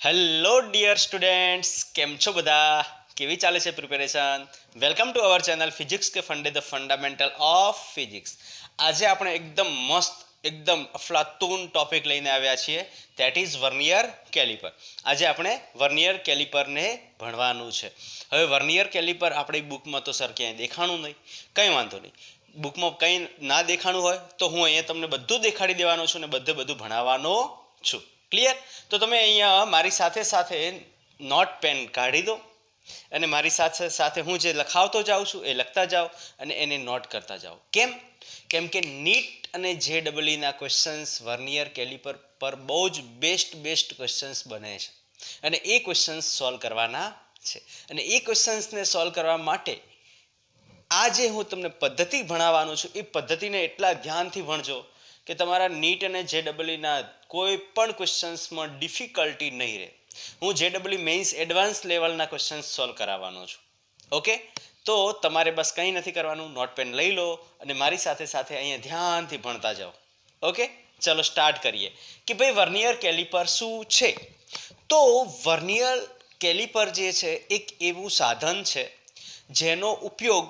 Hello dear students, કેમ છો બધા? કેવી ચાલે છે preparation? Welcome to our channel physics કે ફંડે ધ ફંડામેન્ટલ ઓફ ફિઝિક્સ. આજે આપણે એકદમ મસ્ત, એકદમ અફલાતૂન ટોપિક લઈને આવ્યા છીએ, ધેટ ઇઝ વર્નિયર કેલિપર. આજે આપણે વર્નિયર કેલિપરને ભણવાનું છે. હવે વર્નિયર કેલિપર આપણી બુકમાં તો સર ક્યાંય દેખાણું નહીં, કંઈ વાંધો નહીં. બુકમાં કંઈ ના દેખાણું હોય તો હું અહીંયા તમને બધું દેખાડી દેવાનો છું અને બધું ભણાવવાનો છું. ક્લિયર? તો તમે અહીંયા મારી સાથે સાથે નોટ પેન કાઢી દો અને મારી સાથે સાથે હું જે લખાવતો જાઉં છું એ લખતા જાઓ અને એને નોટ કરતા જાઓ. કેમ કે નીટ અને JEE ક્વેશ્ચન્સ વર્નિયર કેલિપર પર બહુ જ બેસ્ટ ક્વેશ્ચન્સ બને છે અને એ ક્વેશ્ચન્સ સોલ્વ કરવાના છે. અને એ ક્વેશ્ચન્સને સોલ્વ કરવા માટે આ જે હું તમને પદ્ધતિ ભણાવવાનું છું એ પદ્ધતિને એટલા ધ્યાનથી ભણજો કે તમારા નીટ અને JEE કોઈ પણ ક્વેશ્ચન્સમાં ડિફિકલ્ટી નહીં રહે. હું JEE મેઇન્સ એડવાન્સ લેવલના ક્વેશ્ચન્સ સોલ્વ કરાવવાનો છું. ઓકે, તો તમારે બસ કંઈ નથી કરવાનું, નોટ પેન લઈ લો અને મારી સાથે સાથે અહીંયા ધ્યાનથી ભણતા જાઓ. ઓકે, ચલો સ્ટાર્ટ કરીએ કે ભાઈ વર્નિયર કેલિપર શું છે. તો વર્નિયર કેલિપર જે છે એક એવું સાધન છે જેનો ઉપયોગ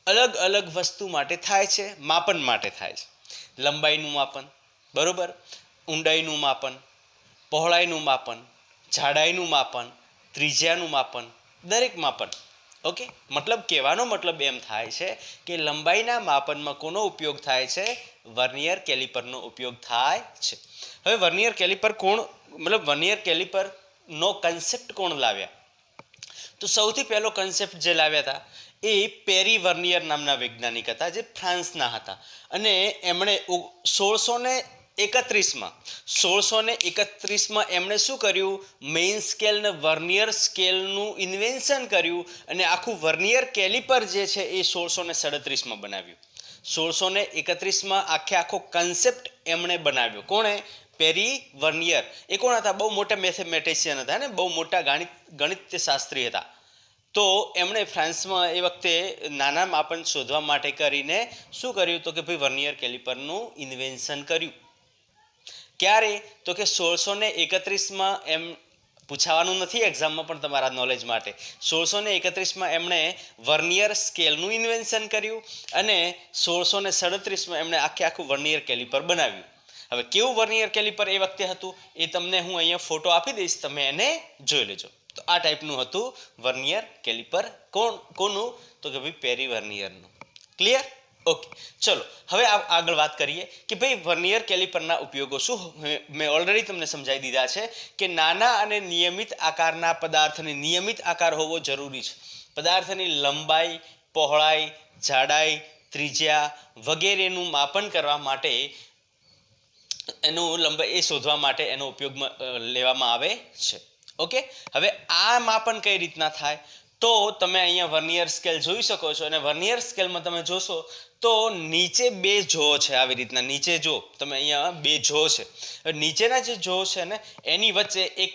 અલગ અલગ વસ્તુ માટે થાય છે, માપન માટે થાય છે. લંબાઈનું માપન, બરાબર, ઊંડાઈનું માપન, પહોળાઈનું માપન, જાડાઈનું માપન, ત્રિજ્યાનું માપન, દરેક માપન. ઓકે, મતલબ કહેવાનો મતલબ એમ થાય છે કે લંબાઈના માપનમાં કોનો ઉપયોગ થાય છે? વર્નિયર કેલિપરનો ઉપયોગ થાય છે. હવે વર્નિયર કેલિપર વર્નિયર કેલિપરનો કન્સેપ્ટ કોણ લાવ્યા? તો સૌથી પહેલો કન્સેપ્ટ જે લાવ્યા હતા એ પેરી વર્નિયર નામના વૈજ્ઞાનિક હતા, જે ફ્રાન્સના હતા. અને એમણે 1631માં એમણે શું કર્યું? મેઇન સ્કેલ ને વર્નિયર સ્કેલનું ઇન્વેન્શન કર્યું અને આખું વર્નિયર કેલિપર જે છે એ 1637માં બનાવ્યું. 1631માં આખો કન્સેપ્ટ એમણે બનાવ્યો. કોણે? પેરી વર્નિયર. એ કોણ હતા? બહુ મોટા મેથેમેટિશિયન હતા ને બહુ મોટા ગણિતશાસ્ત્રી હતા. તો એમણે ફ્રાન્સમાં એ વખતે નાના માપન શોધવા માટે કરીને શું કર્યું? તો કે ભાઈ વર્નિયર કેલિપરનું ઇન્વેન્શન કર્યું. ક્યારે? તો કે 1631માં. એમ પૂછાવાનું નથી એક્ઝામમાં, પણ તમારા નોલેજ માટે 1631માં એમણે વર્નિયર સ્કેલનું ઇન્વેન્શન કર્યું અને 1637માં એમણે આખું વર્નિયર કેલિપર બનાવ્યું. હવે કેવું વર્નિયર કેલિપર એ વખતે હતું એ તમને હું અહીંયા ફોટો આપી દઈશ, તમે એને જોઈ લેજો. તો આ ટાઈપનું હતું વર્નિયર કેલિપર. કોનું? તો કે ભાઈ પેરી વર્નિયરનું. ક્લિયર? ઓકે, ચલો હવે આગળ વાત કરીએ કે ભાઈ વર્નિયર કેલિપરના ઉપયોગો શું. મેં ઓલરેડી તમને સમજાવી દીધા છે કે નાના અને નિયમિત આકારના પદાર્થને નિયમિત આકાર હોવો જરૂરી છે. પદાર્થની લંબાઈ, પહોળાઈ, જાડાઈ, ત્રિજ્યા વગેરેનું માપન કરવા માટે એ શોધવા માટે એનો ઉપયોગમાં લેવામાં આવે છે. ઓકે, હવે આ માપન કઈ રીતના થાય? તો તમે અહીંયા વર્નિયર સ્કેલ જોઈ શકો છો અને વર્નિયર સ્કેલમાં તમે જોશો તો નીચે બે જો છે. આવી રીતના નીચે જો તમે અહીંયા બે જો છે. નીચેના જે જો છે ને એની વચ્ચે એક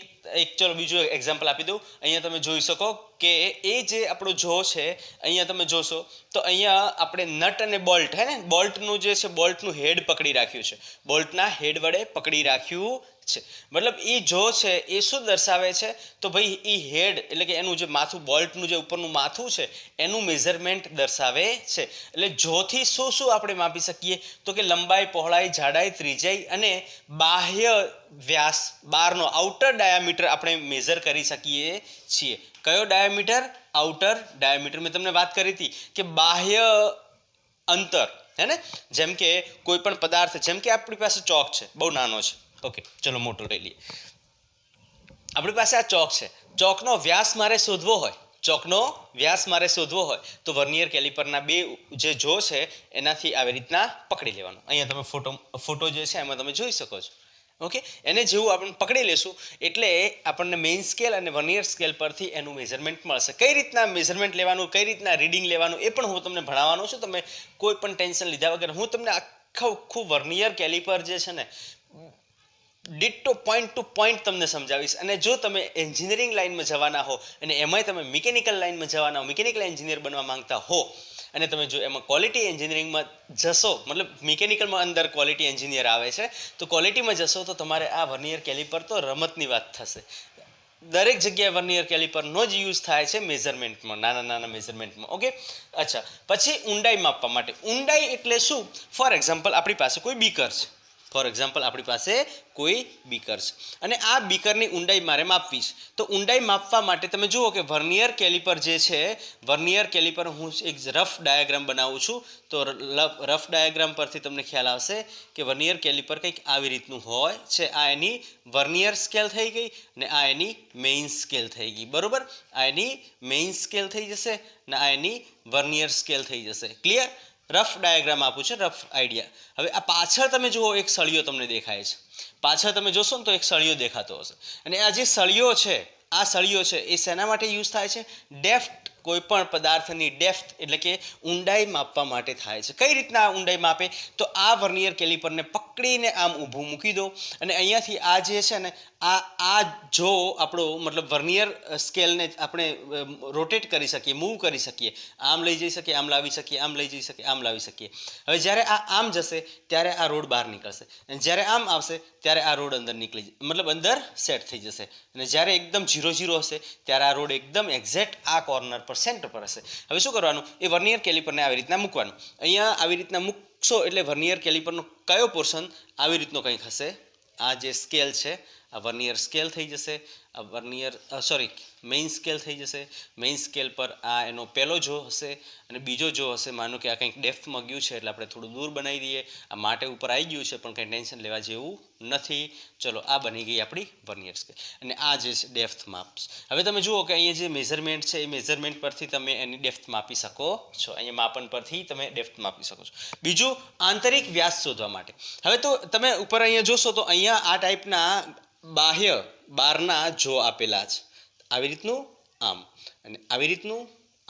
ચલો બીજું એક્ઝામ્પલ આપી દઉં. અહીંયા તમે જોઈ શકો કે એ જે આપણો જો છે, અહીંયા તમે જોશો તો અહીંયા આપણે નટ અને બોલ્ટ બોલ્ટનું જે છે બોલ્ટનું હેડ પકડી રાખ્યું છે. બોલ્ટના હેડ વડે પકડી રાખ્યું છે. મતલબ એ જો છે એ શું દર્શાવે છે? તો ભાઈ એ હેડ એટલે કે એનું જે માથું, બોલ્ટનું જે ઉપરનું માથું છે એનું મેઝરમેન્ટ દર્શાવે છે. એટલે જોથી શું આપણે માપી શકીએ? તો કે લંબાઈ, પહોળાઈ, જાડાઈ, ત્રિજ્યા અને બાહ્ય વ્યાસ, બહારનો આઉટર ડાયામીટર આપણે મેઝર કરી શકીએ છીએ. કયો ડાયામીટર? Outer diameter. મેં તમને વાત કરી હતી કે બાહ્ય અંતર જેમ કે કોઈ પણ પદાર્થ, જેમ કે આપણી પાસે ચોક છે, બહુ નાનો છે. ઓકે, ચલો મોટો લઈ લઈએ. આપણી પાસે આ ચોક છે. ચોકનો વ્યાસ મારે શોધવો હોય તો વર્નિયર કેલિપરના બે જે જો છે એનાથી આવી રીતના પકડી લેવાનો. અહીંયા તમે ફોટો જે છે એમાં તમે જોઈ શકો છો. ઓકે, એને જેવું આપણે પકડી લેશું એટલે આપણને મેઇન સ્કેલ અને વર્નિયર સ્કેલ પરથી એનું મેઝરમેન્ટ મળશે. કઈ રીતના મેઝરમેન્ટ લેવાનું, કઈ રીતના રીડિંગ લેવાનું એ પણ હું તમને ભણાવવાનો છું. તમે કોઈ પણ ટેન્શન લીધા વગર હું તમને આખું વર્નિયર કેલિપર જે છે ને ડિટ્ટો પોઈન્ટ ટુ પોઈન્ટ તમને સમજાવીશ. અને જો તમે એન્જિનિયરિંગ લાઇનમાં જવાના હો અને એમાંય તમે મિકેનિકલ લાઇનમાં જવાના હો, મિકેનિકલ એન્જિનિયર બનવા માંગતા હો અને તમે જો એમાં ક્વોલિટી એન્જિનિયરિંગમાં જશો, મતલબ મિકેનિકલમાં અંદર ક્વોલિટી એન્જિનિયર આવે છે, તો ક્વોલિટીમાં જશો તો તમારે આ વર્નિયર કેલિપર તો રમતની વાત થશે. દરેક જગ્યાએ વર્નિયર કેલિપરનો જ યુઝ થાય છે મેઝરમેન્ટમાં, નાના નાના મેઝરમેન્ટમાં. ઓકે, અચ્છા. પછી ઊંડાઈ માપવા માટે. ઊંડાઈ એટલે શું? ફોર એક્ઝામ્પલ આપણી પાસે કોઈ બીકર છે. અને આ બીકરની ઊંડાઈ મારે માપવી છે. તો ઊંડાઈ માપવા માટે તમે જુઓ કે વર્નિયર કેલિપર જે છે, વર્નિયર કેલિપર હું એક રફ ડાયાગ્રામ બનાવું છું. તો રફ ડાયાગ્રામ પરથી તમને ખ્યાલ આવશે કે વર્નિયર કેલિપર કંઈક આવી રીતનું હોય છે. આ એની વર્નિયર સ્કેલ થઈ ગઈ ને આ એની મેઇન સ્કેલ થઈ ગઈ. બરોબર, આ એની મેઇન સ્કેલ થઈ જશે ને આ એની વર્નિયર સ્કેલ થઈ જશે. ક્લિયર? રફ ડાયાગ્રામ આપું છું, રફ આઈડિયા. હવે આ પાછળ તમે જુઓ એક સળિયો તમને દેખાય છે. પાછળ તમે જોશો ને તો એક સળિયો દેખાતો હશે. અને આ જે સળિયો છે, આ સળિયો છે એ શેના માટે યુઝ થાય છે? ડેપ્થ, કોઈ પણ પદાર્થની ડેપ્થ એટલે કે ઊંડાઈ માપવા માટે થાય છે. કઈ રીતના ઊંડાઈ માપે? તો આ વર્નિયર કેલિપરને પકડીને આમ ઊભું મૂકી દો અને અહીંયાથી આ જે છે ને આ જો આપણો મતલબ વર્નિયર સ્કેલને આપણે રોટેટ કરી શકીએ, મૂવ કરી શકીએ, આમ લઈ જઈ શકીએ, આમ લાવી શકીએ, આમ લઈ જઈ શકીએ, આમ લાવી શકીએ. હવે જ્યારે આ આમ જશે ત્યારે આ રોડ બહાર નીકળશે અને જ્યારે આમ આવશે ત્યારે આ રોડ અંદર નીકળી મતલબ અંદર સેટ થઈ જશે. અને જ્યારે એકદમ 0-0 હશે ત્યારે આ રોડ એકદમ એક્ઝેક્ટ આ કોર્નર પર સેન્ટર પર હશે. હવે શું કરવાનું? એ વર્નિયર કેલિપરને આવી રીતના મૂકવાનું. અહીંયા આવી રીતના મૂકશો એટલે વર્નિયર કેલિપરનો કયો પોર્શન આવી રીતનો કંઈક હશે. આ જે સ્કેલ છે આ વર્નિયર સ્કેલ થઈ જશે. આ વર્નિયર મેઇન સ્કેલ થઈ જશે. મેઇન સ્કેલ પર આ એનો પહેલો જો હશે અને બીજો જો હશે. માનો કે આ કંઈક ડેપ્થમાં ગયું છે એટલે આપણે થોડું દૂર બનાવી દઈએ. આ માટે ઉપર આવી ગયું છે પણ કંઈ ટેન્શન લેવા જેવું નથી. ચલો, આ બની ગઈ આપણી વર્નિયર સ્કેલ અને આ જે છે ડેપ્થ માપ્સ. હવે તમે જુઓ કે અહીંયા જે મેઝરમેન્ટ છે એ મેઝરમેન્ટ પરથી તમે એની ડેપ્થ માપી શકો છો. અહીંયા માપન પરથી તમે ડેપ્થ માપી શકો છો. બીજું, આંતરિક વ્યાસ શોધવા માટે. હવે તો તમે ઉપર અહીંયા જોશો તો અહીંયા આ ટાઈપના બહારના જો આપેલા છે. આવી રીતનું આમ અને આવી રીતનું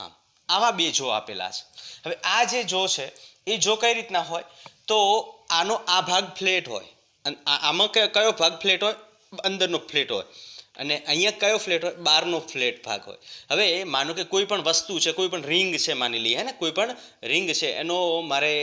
આમ, આવા બે જો આપેલા છે. હવે આ જે જો છે એ જો કઈ રીતના હોય તો આનો આ ભાગ ફ્લેટ હોય અને આમાં કયો ભાગ ફ્લેટ હોય? અંદરનો ફ્લેટ હોય. અને અહીંયા કયો ફ્લેટ હોય? બહારનો ફ્લેટ ભાગ હોય. હવે માનો કે કોઈ પણ વસ્તુ છે, કોઈ પણ રિંગ છે માની લઈએ, હે ને, કોઈ પણ રિંગ છે, એનો મારે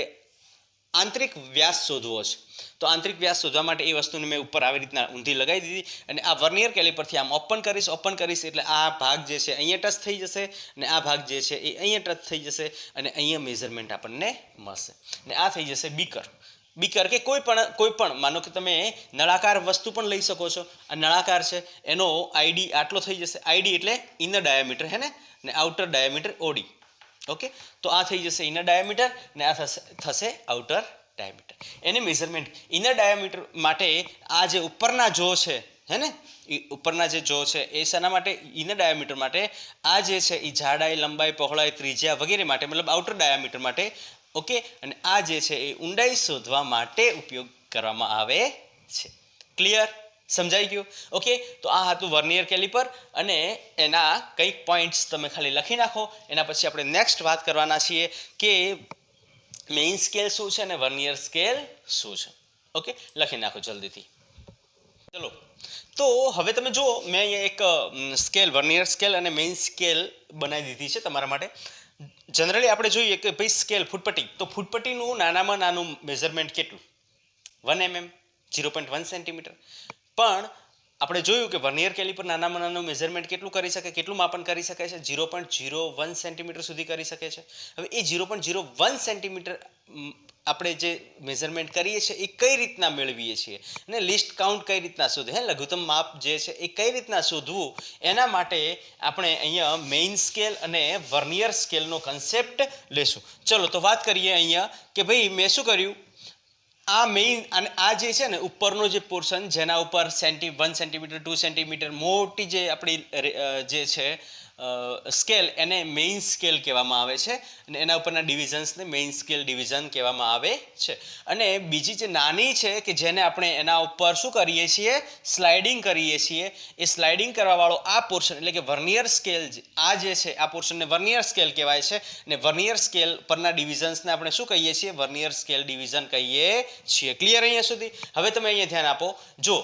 આંતરિક વ્યાસ શોધવો છે. તો આંતરિક વ્યાસ શોધવા માટે એ વસ્તુને મેં ઉપર આવી રીતના ઊંધી લગાવી દીધી અને આ વર્નિયર કેલિપરથી આમ ઓપન કરીશ એટલે આ ભાગ જે છે અહીંયા ટચ થઈ જશે અને આ ભાગ જે છે એ અહીંયા ટચ થઈ જશે અને અહીંયા મેઝરમેન્ટ આપણને મળશે. અને આ થઈ જશે બીકર કે કોઈ પણ માનો કે તમે નળાકાર વસ્તુ પણ લઈ શકો છો. આ નળાકાર છે એનો આઈડી આટલો થઈ જશે. આઈડી એટલે ઇનર ડાયામીટર, હે ને આઉટર ડાયામીટર ઓડી. ઓકે, તો આ થઈ જશે ઇનર ડાયામીટર ને આ થશે આઉટર ડાયામીટર. એની મેઝરમેન્ટ ઇનર ડાયામીટર માટે આ જે ઉપરના જો છે, હે ને, એ ઉપરના જે જો છે એ શેના માટે? ઇનર ડાયામીટર માટે. આ જે છે એ જાડાઈ, લંબાઈ, પહોળાઈ, ત્રિજ્યા વગેરે માટે, મતલબ આઉટર ડાયામીટર માટે. ઓકે, અને આ જે છે એ ઊંડાઈ શોધવા માટે ઉપયોગ કરવામાં આવે છે. ક્લિયર? સમજાઈ ગયું? ઓકે, તો આ હતું વર્નિયર કેલિપર અને એના કંઈક પોઈન્ટ્સ તમે ખાલી લખી નાખો. એના પછી આપણે નેક્સ્ટ વાત કરવાના છીએ કે મેઇન સ્કેલ શું છે અને વર્નિયર સ્કેલ શું છે. ઓકે, લખી નાખો જલ્દીથી. ચલો, તો હવે તમે જુઓ મેં અહીંયા એક સ્કેલ, વર્નિયર સ્કેલ અને મેઇન સ્કેલ બનાવી દીધી છે તમારા માટે. જનરલી આપણે જોઈએ કે ભાઈ સ્કેલ ફૂટપટ્ટી, તો ફૂટપટ્ટીનું નાનામાં નાનું મેઝરમેન્ટ કેટલું? 1 mm, 0.1 સેન્ટીમીટર. પણ આપણે જોયું કે વર્નિયર કેલિપર નાનામાં નાનું મેઝરમેન્ટ કેટલું કરી શકે, કેટલું માપન કરી શકે છે? 0.01 સેન્ટીમીટર સુધી કરી શકે છે. હવે એ 0.01 સેન્ટીમીટર આપણે જે મેઝરમેન્ટ કરીએ છીએ એ કઈ રીતના મેળવીએ છીએ અને લિસ્ટ કાઉન્ટ કઈ રીતના શોધે, હે, લઘુત્તમ માપ જે છે એ કઈ રીતના શોધવું, એના માટે આપણે અહીંયા મેઇન સ્કેલ અને વર્નિયર સ્કેલનો કન્સેપ્ટ લેશું. ચલો, તો વાત કરીએ અહીંયા કે ભાઈ મેં શું કર્યું. આ મેઇન અને આ જે છે ને ઉપરનો જે પોર્શન જેના ઉપર 1 સેન્ટીમીટર 2 સેન્ટીમીટર મોટી જે આપણી જે છે સ્કેલ, એને મેઇન સ્કેલ કહેવામાં આવે છે અને એના ઉપરના ડિવિઝન્સને મેઇન સ્કેલ ડિવિઝન કહેવામાં આવે છે. અને બીજી જે નાની છે કે જેને આપણે એના ઉપર શું કરીએ છીએ? સ્લાઇડિંગ કરીએ છીએ. એ સ્લાઇડિંગ કરવાવાળો આ પોર્શન એટલે કે વર્નિયર સ્કેલ, આ જે છે આ પોર્શનને વર્નિયર સ્કેલ કહેવાય છે. અને વર્નિયર સ્કેલ પરના ડિવિઝન્સને આપણે શું કહીએ છીએ? વર્નિયર સ્કેલ ડિવિઝન કહીએ છીએ. ક્લિયર અહીંયા સુધી? હવે તમે અહીંયા ધ્યાન આપો. જો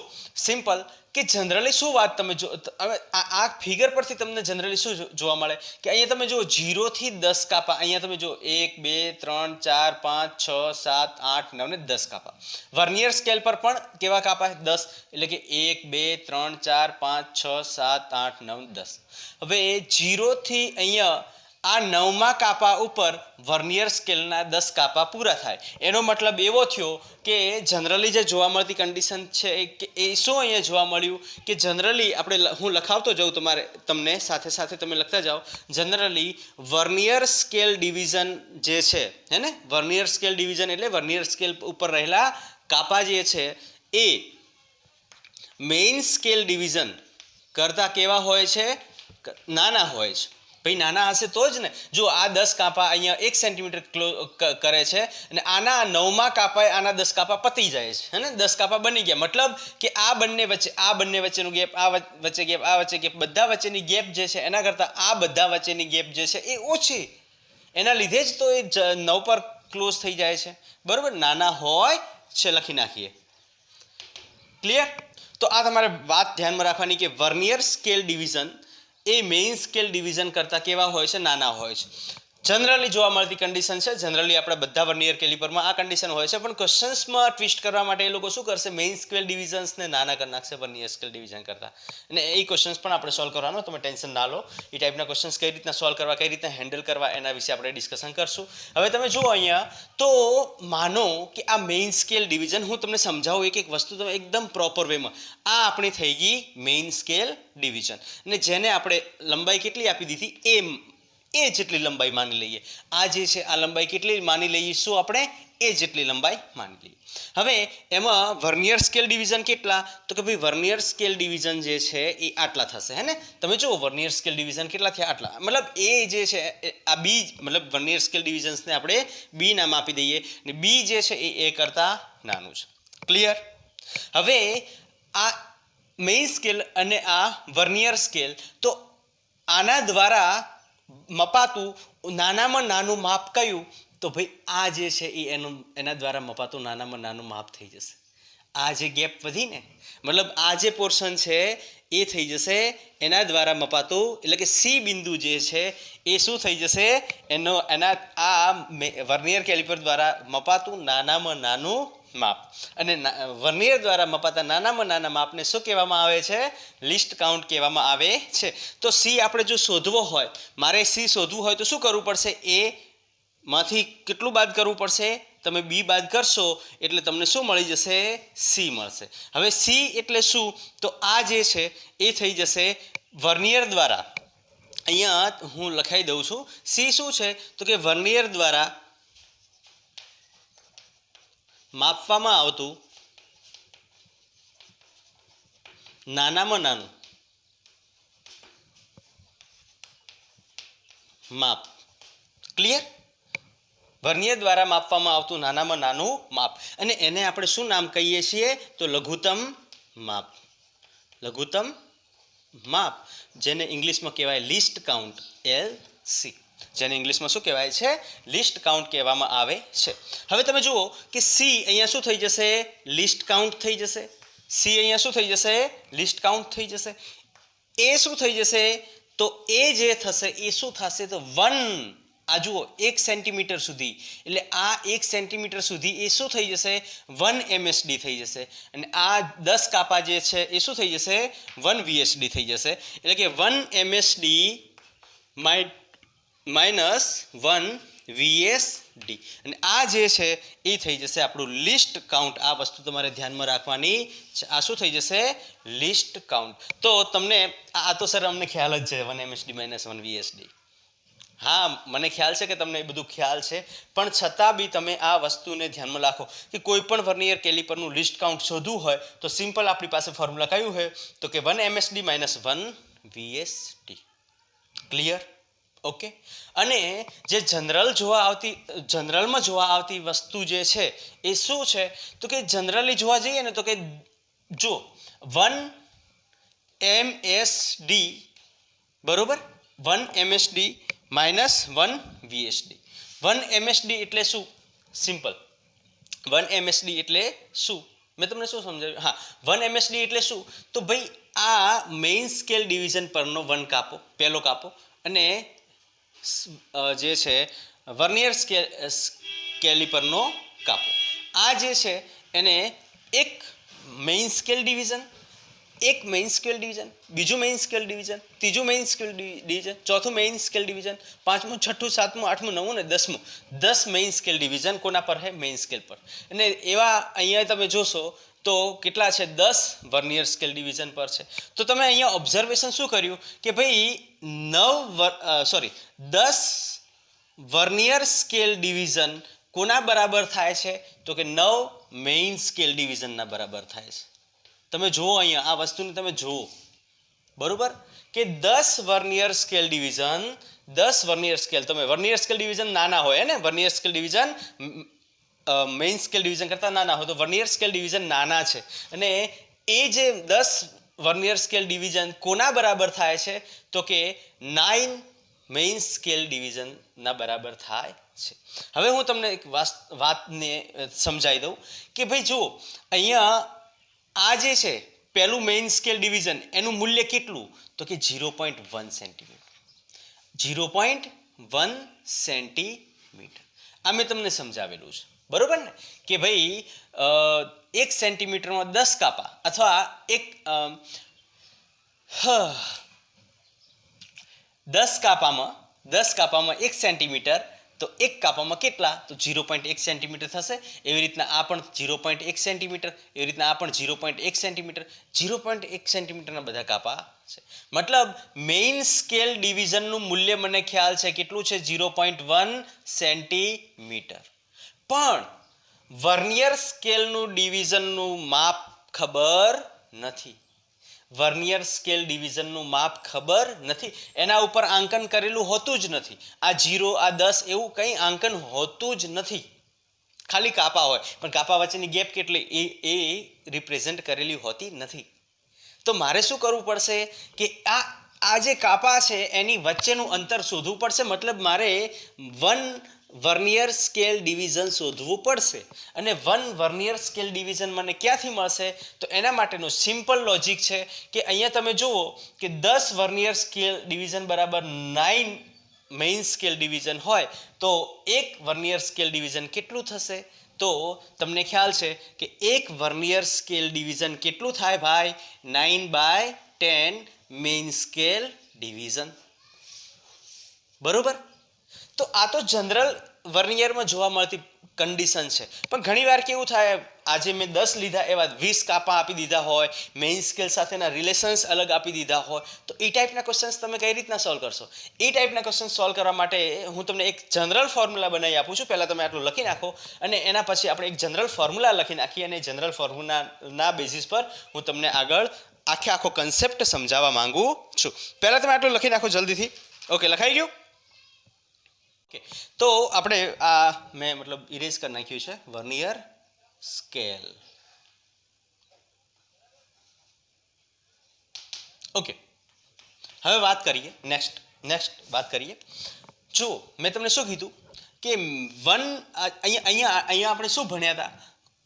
સિમ્પલ કે જનરલી શું વાત તમે જો હવે આ ફિગર પરથી તમને જનરલી શું જોવા મળે કે અહીંયા તમે જો 0 થી 10 કાપા, અહીંયા તમે જો 1 2 3 4 5 6 7 8 9 ને 10 કાપા. વર્નિયર સ્કેલ પર પણ કેવા કાપા 10, એટલે કે 1 2 3 4 5 6 7 8 9 10. હવે 0 થી અહીંયા આ 9મા કાપા ઉપર વર્નિયર સ્કેલના 10 કાપા પૂરા થાય. એનો મતલબ એવો થયો કે જનરલી જે જોવા મળતી કન્ડિશન છે કે એ શું અહીંયા જોવા મળ્યું કે જનરલી આપણે હું લખાવતો જાઉં તમને સાથે સાથે તમે લખતા જાઓ. જનરલી વર્નિયર સ્કેલ ડિવિઝન જે છે હે ને, વર્નિયર સ્કેલ ડિવિઝન એટલે વર્નિયર સ્કેલ ઉપર રહેલા કાપા જે છે એ મેઇન સ્કેલ ડિવિઝન કરતાં કેવા હોય છે, નાના હોય છે. ભાઈ નાના હશે તો જ ને. જો આ 10 કાપા અહીંયા 1 સેન્ટીમીટર કરે છે અને આના 9મા કાપાએ આના 10 કાપા પતી જાય છે હે ને, 10 કાપા બની ગયા. મતલબ કે આ બંને વચ્ચેનું ગેપ, આ વચ્ચે ગેપ, આ વચ્ચે ગેપ, બધા વચ્ચેની ગેપ જે છે એના કરતાં આ બધા વચ્ચેની ગેપ જે છે એ ઓછી. એના લીધે જ તો એ 9 પર ક્લોઝ થઈ જાય છે. બરાબર, નાના હોય છે લખી નાખીએ. ક્લિયર? તો આ તમારે વાત ધ્યાનમાં રાખવાની કે વર્નિયર સ્કેલ ડિવિઝન એ મેઇન સ્કેલ ડિવિઝન કરતાં કેવા હોય છે, નાના હોય છે. જનરલી જોવા મળતી કન્ડિશન છે. જનરલી આપણા બધા વર્નિયર કેલિપરમાં આ કન્ડિશન હોય છે, પણ ક્વેશ્ચન્સમાં ટ્વિસ્ટ કરવા માટે એ લોકો શું કરશે, મેઇન સ્કેલ ડિવિઝન્સને નાના કરી નાખશે વર્નિયર સ્કેલ ડિવિઝન કરતાં. અને એ ક્વેશ્ચન્સ પણ આપણે સોલ્વ કરવાનો, તમે ટેન્શન ના લો. એ ટાઈપના ક્વેશ્ચન્સ કઈ રીતના સોલ્વ કરવા, કઈ રીતના હેન્ડલ કરવા, એના વિશે આપણે ડિસ્કશન કરશું. હવે તમે જુઓ અહીંયા, તો માનો કે આ મેઇન સ્કેલ ડિવિઝન હું તમને સમજાવું એક વસ્તુ તમે એકદમ પ્રોપર વેમાં. આ આપણી થઈ ગઈ મેઇન સ્કેલ ડિવિઝન, અને જેને આપણે લંબાઈ કેટલી આપી દીધી એ જેટલી લંબાઈ માની લઈએ. આ જે છે આ લંબાઈ કેટલી માની લઈશું આપણે, એ જેટલી લંબાઈ માની લઈએ. હવે એમાં વર્નિયર સ્કેલ ડિવિઝન કેટલા, તો કે ભાઈ વર્નિયર સ્કેલ ડિવિઝન જે છે એ આટલા થશે હે ને. તમે જુઓ વર્નિયર સ્કેલ ડિવિઝન કેટલા થયા, આટલા. મતલબ એ જે છે આ બી, મતલબ વર્નિયર સ્કેલ ડિવિઝન્સને આપણે બી નામ આપી દઈએ, અને બી જે છે એ કરતાં નાનું છે. ક્લિયર? હવે આ મેઇન સ્કેલ અને આ વર્નિયર સ્કેલ, તો આના દ્વારા મપાતું નાનામાં નાનું માપ કયું, તો ભાઈ આ જે છે એ એના દ્વારા મપાતું નાનામાં નાનું માપ થઈ જશે. આ જે ગેપ વધી ને, મતલબ આ જે પોર્શન છે એ થઈ જશે એના દ્વારા મપાતું, એટલે કે સી બિંદુ જે છે એ શું થઈ જશે, એના આ વર્નિયર કેલિપર દ્વારા મપાતું નાનામાં નાનું માપ. અને વર્નિયર દ્વારા મપાતા નાનામાં નાના માપને શું કહેવામાં આવે છે, લિસ્ટ કાઉન્ટ કહેવામાં આવે છે. તો સી આપણે જો શોધવો હોય, મારે સી શોધવું હોય તો શું કરવું પડશે, એ માંથી કેટલું બાદ કરવું પડશે, તમે બી બાદ કરશો એટલે તમને શું મળી જશે, સી મળશે. હવે સી એટલે શું, તો આ જે છે એ થઈ જશે વર્નિયર દ્વારા, અહીંયા હું લખાઈ દઉં છું. સી શું છે, તો કે વર્નિયર દ્વારા માપવામાં આવતું નાનામાં નાનું માપ. ક્લિયર? વર્નિયર દ્વારા માપવામાં આવતું નાનામાં નાનું માપ, અને એને આપણે શું નામ કહીએ છીએ, તો લઘુત્તમ માપ. લઘુત્તમ માપ, જેને ઇંગ્લિશમાં કહેવાય લિસ્ટ કાઉન્ટ, LC. જેને ઇંગ્લિશમાં શું કહેવાય છે, લિસ્ટ કાઉન્ટ કહેવામાં આવે છે. હવે તમે જુઓ કે સી અહીંયા શું થઈ જશે, લિસ્ટ કાઉન્ટ થઈ જશે. સી અહીંયા શું થઈ જશે, લિસ્ટ કાઉન્ટ થઈ જશે. એ શું થઈ જશે, તો એ જે થશે એ શું થશે, તો 1, આ જુઓ 1 સેન્ટીમીટર સુધી, એટલે આ 1 સેન્ટીમીટર સુધી એ શું થઈ જશે, 1 MSD થઈ જશે. અને આ 10 કાપા જે છે એ શું થઈ જશે, 1 VSD થઈ જશે. એટલે કે 1 MSD માઇનસ 1 VSD, અને આ જે છે એ થઈ જશે આપણું લિસ્ટ કાઉન્ટ. આ વસ્તુ તમારે ધ્યાનમાં રાખવાની. આ શું થઈ જશે, લિસ્ટ કાઉન્ટ. તો તમને આ તો સર અમને ખ્યાલ જ છે 1 MSD માઇનસ 1 VSD. હા, મને ખ્યાલ છે કે તમને એ બધું ખ્યાલ છે, પણ છતાં બી તમે આ વસ્તુને ધ્યાનમાં રાખો કે કોઈ પણ વર્નિયર કેલિપરનું લિસ્ટ કાઉન્ટ શોધવું હોય તો સિમ્પલ આપણી પાસે ફોર્મ્યુલા કયું છે, તો કે 1 MSD minus 1 VSD. Clear? Okay. અને જે જનરલમાં જોવા આવતી વસ્તુ જે છે એ શું છે, તો કે જનરલી જોવા જઈએ ને તો કે જો 1 MSD બરોબર, 1 MSD માઇનસ 1 VSD. 1 MSD એટલે શું, સિમ્પલ 1 MSD એટલે શું, મેં તમને શું સમજાવ્યું? હા, 1 MSD એટલે શું? તો ભાઈ આ મેઇન સ્કેલ ડિવિઝન પરનો 1 કાપો, પહેલો કાપો, અને જે છે વર્નિયર કેલિપરનો કાપો. આ જે છે એને એક મેઇન સ્કેલ ડિવિઝન, એક મેઇન સ્કેલ ડિવિઝન, બીજું મેઇન સ્કેલ ડિવિઝન, ત્રીજું મેઇન સ્કેલ ડિવિઝન, ચોથું મેઇન સ્કેલ ડિવિઝન, પાંચમું, છઠ્ઠું, સાતમું, આઠમું, નવમું ને 10મું, 10 મેઇન સ્કેલ ડિવિઝન કોના પર છે? મેઇન સ્કેલ પર. અને એવા અહીંયા તમે જોશો તો કેટલા છે? 10 વર્નિયર સ્કેલ ડિવિઝન પર છે. તો તમે અહીંયા ઓબ્ઝર્વેશન શું કર્યું કે ભાઈ 10 વર્નિયર સ્કેલ ડિવિઝન કોના બરાબર થાય છે? તો કે 9 મેઇન સ્કેલ ડિવિઝનના બરાબર થાય છે. તમે જુઓ અહીંયા આ વસ્તુને તમે જુઓ, બરોબર, કે 10 vernier scale division, 10 vernier scale, તમે વર્નિયર સ્કેલ ડિવિઝન નાના હોય ને, vernier scale division main scale division કરતાં નાના હોય, તો વર્નિયર સ્કેલ ડિવિઝન નાના છે. અને એ જે 10 વર્નિયર સ્કેલ ડિવિઝન કોના બરાબર થાય છે? તો કે 9 મેઇન સ્કેલ ડિવિઝનના બરાબર થાય છે. હવે હું તમને એક વાતને સમજાવી દઉં કે ભાઈ જુઓ અહીંયા આ જે છે પહેલું મેઇન સ્કેલ ડિવિઝન, એનું મૂલ્ય કેટલું? તો કે 0.1 સેન્ટીમીટર. 0.1 સેન્ટીમીટર. આ મેં તમને સમજાવેલું છે, બરોબર ને, કે ભાઈ 1 સેન્ટીમીટરમાં 10 કાપા, અથવા 10 કાપામાં 1 સેન્ટીમીટર, તો 1 કાપામાં કેટલા? તો 0.1 સેન્ટીમીટર થશે. એવી રીતના આ પણ 0.1 સેન્ટીમીટર, એવી રીતના આ પણ 0.1 સેન્ટીમીટર. 0.1 સેન્ટીમીટરના બધા કાપા છે. મતલબ મેઇન સ્કેલ ડિવિઝનનું મૂલ્ય મને ખ્યાલ છે કેટલું છે? 0.1 સેન્ટીમીટર. પણ વર્નિયર સ્કેલનું ડિવિઝનનું માપ ખબર નથી. વર્નિયર સ્કેલ ડિવિઝનનું માપ ખબર નથી. એના ઉપર આંકન કરેલું હોતું જ નથી. આ 0, આ 10 એવું કંઈ આંકન હોતું જ નથી. ખાલી કાપા હોય, પણ કાપા વચ્ચેની ગેપ કેટલી એ રિપ્રેઝન્ટ કરેલી હોતી નથી. તો મારે શું કરવું પડશે કે આ જે કાપા છે એની વચ્ચેનું અંતર શોધવું પડશે. મતલબ મારે 1 વર્નિયર સ્કેલ ડિવિઝન શોધવું પડશે. અને 1 વર્નિયર સ્કેલ ડિવિઝન મને ક્યાંથી મળશે? તો એના માટેનું સિમ્પલ લોજિક છે કે અહીંયા તમે જુઓ કે 10 વર્નિયર સ્કેલ ડિવિઝન બરાબર 9 મેઇન સ્કેલ ડિવિઝન હોય, તો 1 વર્નિયર સ્કેલ ડિવિઝન કેટલું થશે? તો તમને ખ્યાલ છે કે 1 વર્નિયર સ્કેલ ડિવિઝન કેટલું થાય ભાઈ? 9/10 મેઇન સ્કેલ ડિવિઝન. બરોબર. તો આ તો જનરલ વર્નિયરમાં જોવા મળતી કન્ડિશન છે. પણ ઘણીવાર કેવું થાય, આજે મેં 10 લીધા એવા 20 કાપા આપી દીધા હોય, મેઇન સ્કેલ સાથેના રિલેશન્સ અલગ આપી દીધા હોય, તો એ ટાઈપના ક્વેશ્ચન્સ તમે કઈ રીતના સોલ્વ કરશો? એ ટાઈપના ક્વેશ્ચન સોલ્વ કરવા માટે હું તમને એક જનરલ ફોર્મ્યુલા બનાવી આપું છું. પહેલાં તમે આટલું લખી નાખો, અને એના પછી આપણે એક જનરલ ફોર્મ્યુલા લખી નાખીએ, અને જનરલ ફોર્મ્યુલાના બેઝિસ પર હું તમને આગળ આખો કન્સેપ્ટ સમજાવવા માંગુ છું. પહેલાં તમે આટલું લખી નાખો જલ્દીથી. ઓકે, લખાઈ ગયું? ઓકે, તો આપણે આ મેં મતલબ ઇરેઝ કરી નાખ્યું છે વર્નિયર સ્કેલ. ઓકે, હવે વાત કરીએ નેક્સ્ટ વાત કરીએ. જો મેં તમને શું કીધું કે અહીંયા આપણે શું ભણ્યા હતા?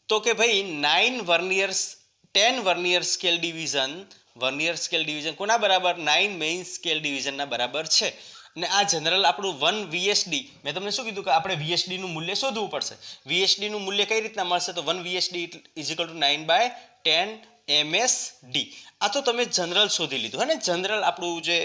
તો કે ભાઈ 10 વર્નિયર સ્કેલ ડિવિઝન કોના બરાબર? 9 મેઇન સ્કેલ ડિવિઝનના બરાબર છે. અને આ જનરલ આપણું 1 VSD, મેં તમને શું કીધું કે આપણે VSD નું મૂલ્ય શોધવું પડશે. VSD નું મૂલ્ય કઈ રીતના મળશે? તો 1 VSD = 9/10 MSD. આ તો તમે જનરલ શોધી લીધું હે ને, જનરલ આપણું જે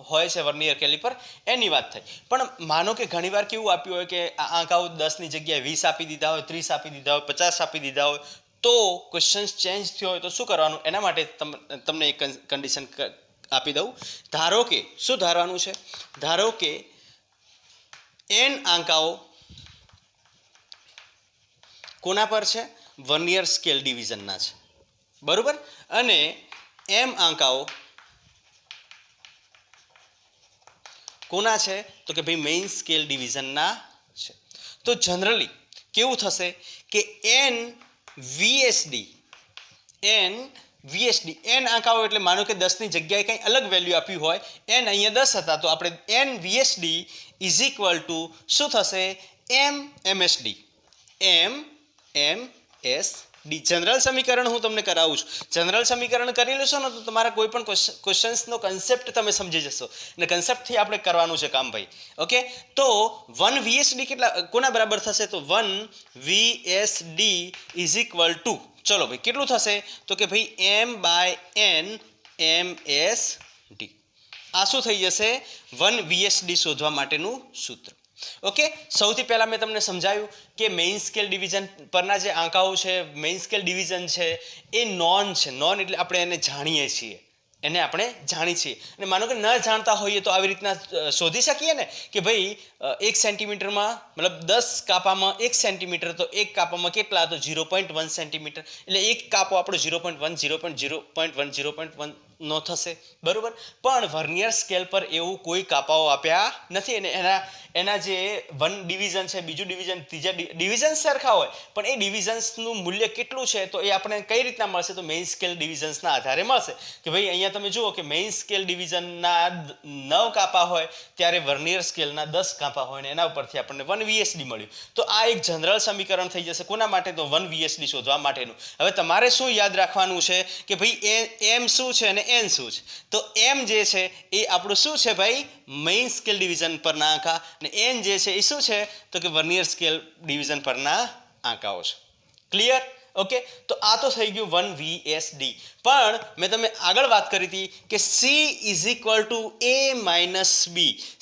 હોય છે વર્નિયર કેલિપર એની વાત થઈ. પણ માનો કે ઘણીવાર કેવું આપ્યું હોય કે આ આંકાઓ 10 ની જગ્યાએ 20 આપી દીધા હોય, 30 આપી દીધા હોય, 50 આપી દીધા હોય, તો ક્વેશ્ચન ચેન્જ થયો હોય તો શું કરવાનું? એના માટે તમને એક કન્ડિશન આપી દઉં. ધારો કે શું ધારવાનું છે? ધારો કે n આંકાઓ કોના પર છે? વર્નિયર સ્કેલ ડિવિઝનના છે, બરોબર. અને m આંકાઓ કોના છે? તો કે ભાઈ મેઇન સ્કેલ ડિવિઝનના છે. તો જનરલી કેવું થશે કે n VSD n આંકાઓ એટલે માનો કે 10 ની જગ્યાએ કંઈ અલગ વેલ્યુ આપ્યું હોય, n અહીંયા 10 હતા, તો આપણે n VSD = શું થશે? MSD. ડી જનરલ સમીકરણ હું તમને કરાવું છું. જનરલ સમીકરણ કરી લેશો ને તો તમારા કોઈ પણ ક્વેશ્ચન્સનો કન્સેપ્ટ તમે સમજી જશો અને કન્સેપ્ટથી આપણે કરવાનું છે કામ ભાઈ. ઓકે, તો 1 VSD કેટલા કોના બરાબર થશે? તો 1 VSD ઇઝ ઇક્વલ ટુ, ચલો ભાઈ કેટલું થશે? તો કે ભાઈ m/n MSD. આ શું થઈ જશે? 1 VSD શોધવા માટેનું સૂત્ર. ઓકે, સૌથી પહેલાં મેં તમને સમજાવ્યું કે મેઇન સ્કેલ ડિવિઝન પરના જે આંકાઓ છે, મેઇન સ્કેલ ડિવિઝન છે એ નોન છે. નોન એટલે આપણે એને જાણીએ છીએ, એને આપણે જાણી છીએ. અને માનો કે ન જાણતા હોઈએ તો આવી રીતના શોધી શકીએ ને કે ભાઈ 1 સેન્ટીમીટરમાં મતલબ 10 કાપામાં 1 સેન્ટીમીટર, તો એક કાપામાં કેટલા? તો 0.1 સેન્ટીમીટર. એટલે એક કાપો આપણો 0.1 0.1 0.1 નો થશે, બરોબર. પણ વર્નિયર સ્કેલ પર એવું કોઈ કાપાઓ આપ્યા નથી અને એના જે 1 ડિવિઝન છે, બીજું ડિવિઝન, ત્રીજા ડિવિઝન સરખા હોય પણ એ ડિવિઝન્સનું મૂલ્ય કેટલું છે તો એ આપણે કઈ રીતના મળશે? તો મેઇન સ્કેલ ડિવિઝન્સના આધારે મળશે. કે ભાઈ અહીંયા તમે જુઓ કે મેઇન સ્કેલ ડિવિઝનના 9 કાપા હોય ત્યારે વર્નિયર સ્કેલના 10 કાપા હોય ને એના ઉપરથી આપણને 1 VSD મળ્યું. તો આ એક જનરલ સમીકરણ થઈ જશે. કોના માટે? તો 1 VSD શોધવા માટેનું. હવે તમારે શું યાદ રાખવાનું છે કે ભાઈ m શું છે અને n શું છે? તો m જે છે એ આપણું શું છે ભાઈ? મેઇન સ્કેલ ડિવિઝન પરના આંકા. અને n જે છે એ શું છે? તો કે વર્નિયર સ્કેલ ડિવિઝન પરના આંકાઓ છે. ક્લિયર? ઓકે, તો આ તો થઈ ગયું 1 VSD. પણ મેં તમને આગળ વાત કરી હતી કે C is equal to A - B.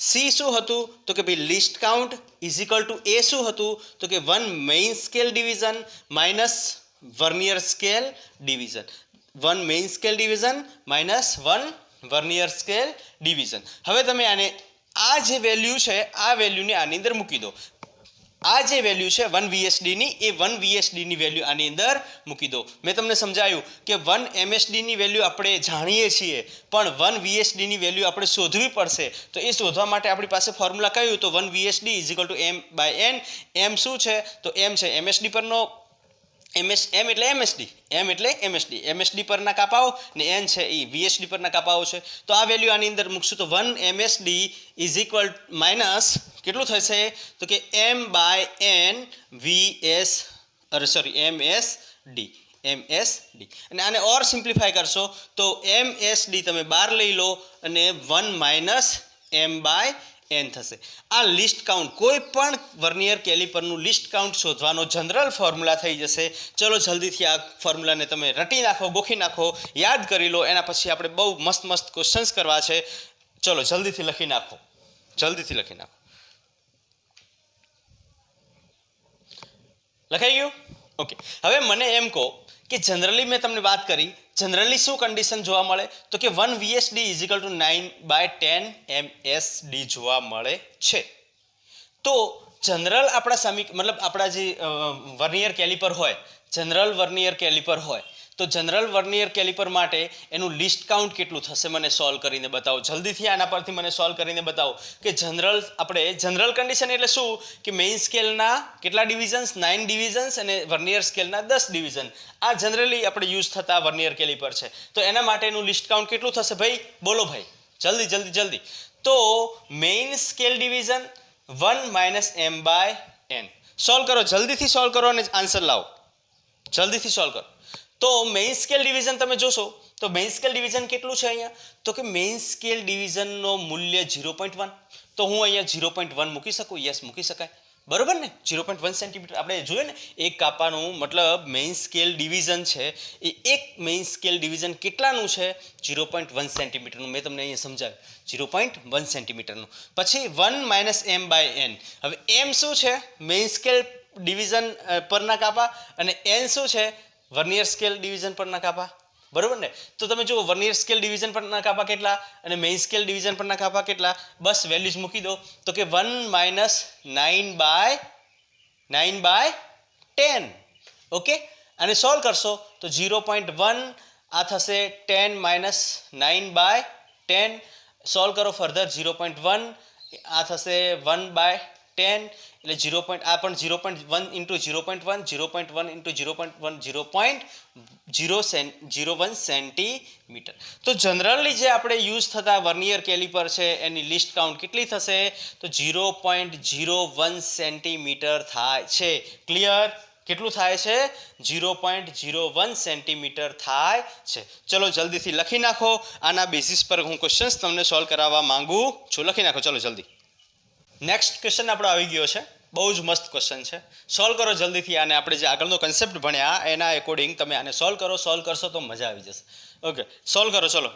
C શું હતું? તો કે ભાઈ list count is equal to A શું હતું? તો કે 1 main scale division minus vernier scale division. 1 main scale division minus 1 vernier scale division. હવે તમે આને આ જે વેલ્યુ છે આ વેલ્યુને આની અંદર મૂકી દો. આ જે વેલ્યુ છે 1 VSD ની એ 1 VSD ની વેલ્યુ આની અંદર મૂકી દો. મેં તમને સમજાવ્યું કે 1 MSD ની વેલ્યુ આપણે જાણીએ છીએ પણ 1 VSD ની વેલ્યુ આપણે શોધવી પડશે. તો એ શોધવા માટે આપણી પાસે ફોર્મ્યુલા કયું? તો 1 VSD is equal to m/n. m શું છે? તો m છે MSD પરનો m એટલે MSD MSD પરના કાપાઓ ને n છે એ VSD પરના કાપાઓ છે. તો આ વેલ્યુ આની અંદર મૂકશું તો 1 MSD ઇઝ ઇક્વલ માઇનસ કેટલું થશે? તો કે m/n MSD. અને આને ઓર સિમ્પ્લિફાય કરશો તો MSD તમે 12 લઈ લો અને 1 માઇનસ m/n થશે. આ લિસ્ટ કાઉન્ટ, કોઈ પણ વર્નિયર કેલિપરનું લિસ્ટ કાઉન્ટ શોધવાનો જનરલ ફોર્મ્યુલા થઈ જશે. ચલો જલ્દીથી આ ફોર્મ્યુલાને તમે રટી નાખો, ગોખી નાખો, યાદ કરી લો. એના પછી આપણે બહુ મસ્ત ક્વેશ્ચન્સ કરવા છે. ચલો જલ્દીથી લખી નાખો. લખાઈ ગયું? ઓકે, હવે મને એમ કહો કે જનરલી મેં તમને વાત કરી, જનરલી શું કન્ડિશન જોવા મળે? તો કે 1 VSD is equal to 9/10 MSD જોવા મળે છે. તો જનરલ આપણા મતલબ આપણા જે વર્નિયર કેલિપર હોય, જનરલ વર્નિયર કેલિપર હોય તો જનરલ વર્નિયર કેલિપર માટે એનું લિસ્ટ કાઉન્ટ કેટલું થશે? મને સોલ્વ કરીને બતાવો જલ્દીથી. આના પરથી મને સોલ્વ કરીને બતાવો કે જનરલ કન્ડિશન એટલે શું? કે મેઇન સ્કેલના કેટલા ડિવિઝન્સ? 9 ડિવિઝન્સ અને વર્નિયર સ્કેલના 10 ડિવિઝન. આ જનરલી આપણે યુઝ થતા વર્નિયર કેલિપર છે. તો એના માટેનું લિસ્ટ કાઉન્ટ કેટલું થશે ભાઈ? બોલો ભાઈ, જલ્દી. તો main scale division 1 minus m/n. Solve કરો, જલ્દીથી સોલ્વ કરો અને આન્સર લાવો. જલ્દીથી સોલ્વ કરો. તો મેઇન સ્કેલ ડિવિઝન તમે જોશો તો મેઇન સ્કેલ ડિવિઝન કેટલું છે અહીંયા? તો કે મેઇન સ્કેલ ડિવિઝનનો મૂલ્ય 0.1. તો હું અહીંયા 0.1 મૂકી શકું? યસ, મૂકી શકાય, બરોબર ને? 0.1 સેન્ટીમીટર આપણે જોઈએ ને એક કાપાનું મતલબ મેઇન સ્કેલ ડિવિઝન છે એ એક મેઇન સ્કેલ ડિવિઝન કેટલાનું છે? 0.1 સેન્ટીમીટરનું. મેં તમને અહીંયા સમજાવ્યું 0.1 સેન્ટીમીટરનું. પછી 1 માઇનસ m/n. હવે m શું છે? મેઇન સ્કેલ ડિવિઝન પરના કાપા અને n શું છે? વર્નિયર સ્કેલ ડિવિઝન પરના કાપા, બરોબર ને? તો તમે જુઓ વર્નિયર સ્કેલ ડિવિઝન પરના કાપા કેટલા અને મેઇન સ્કેલ ડિવિઝન પરના કાપા કેટલા? બસ વેલ્યુઝ મૂકી દો. તો કે 1 માઇનસ 9/10. ઓકે, અને સોલ્વ કરશો તો 0.1 આ થશે 10 માઇનસ 9/10. સોલ્વ કરો ફર્ધર 0.1 આ થશે 1/10 એટલે 0. આ પણ 0.1 ઇન્ટુ 0.1 0.1 ઇન્ટુ 0.1 0.01 સેન્ટીમીટર. તો જનરલી જે આપણે યુઝ થતા વર્નિયર કેલિપર છે એની લિસ્ટ કાઉન્ટ કેટલી થશે? તો 0.01 સેન્ટીમીટર થાય છે. ક્લિયર? કેટલું થાય છે? 0.01 સેન્ટીમીટર થાય છે. ચલો જલ્દીથી લખી નાખો. આના બેસિસ પર હું ક્વેશ્ચન્સ તમને સોલ્વ કરાવવા માંગુ છું. લખી નાખો ચલો જલ્દી. નેક્સ્ટ ક્વેશ્ચન આપણો આવી ગયો છે. બહુ જ મસ્ત ક્વેશ્ચન છે. સોલ્વ કરો જલ્દીથી. આને આપણે જે આગળનો કન્સેપ્ટ ભણ્યા એના એકોર્ડિંગ તમે આને સોલ્વ કરો. સોલ્વ કરશો તો મજા આવી જશે. ઓકે, સોલ્વ કરો. ચલો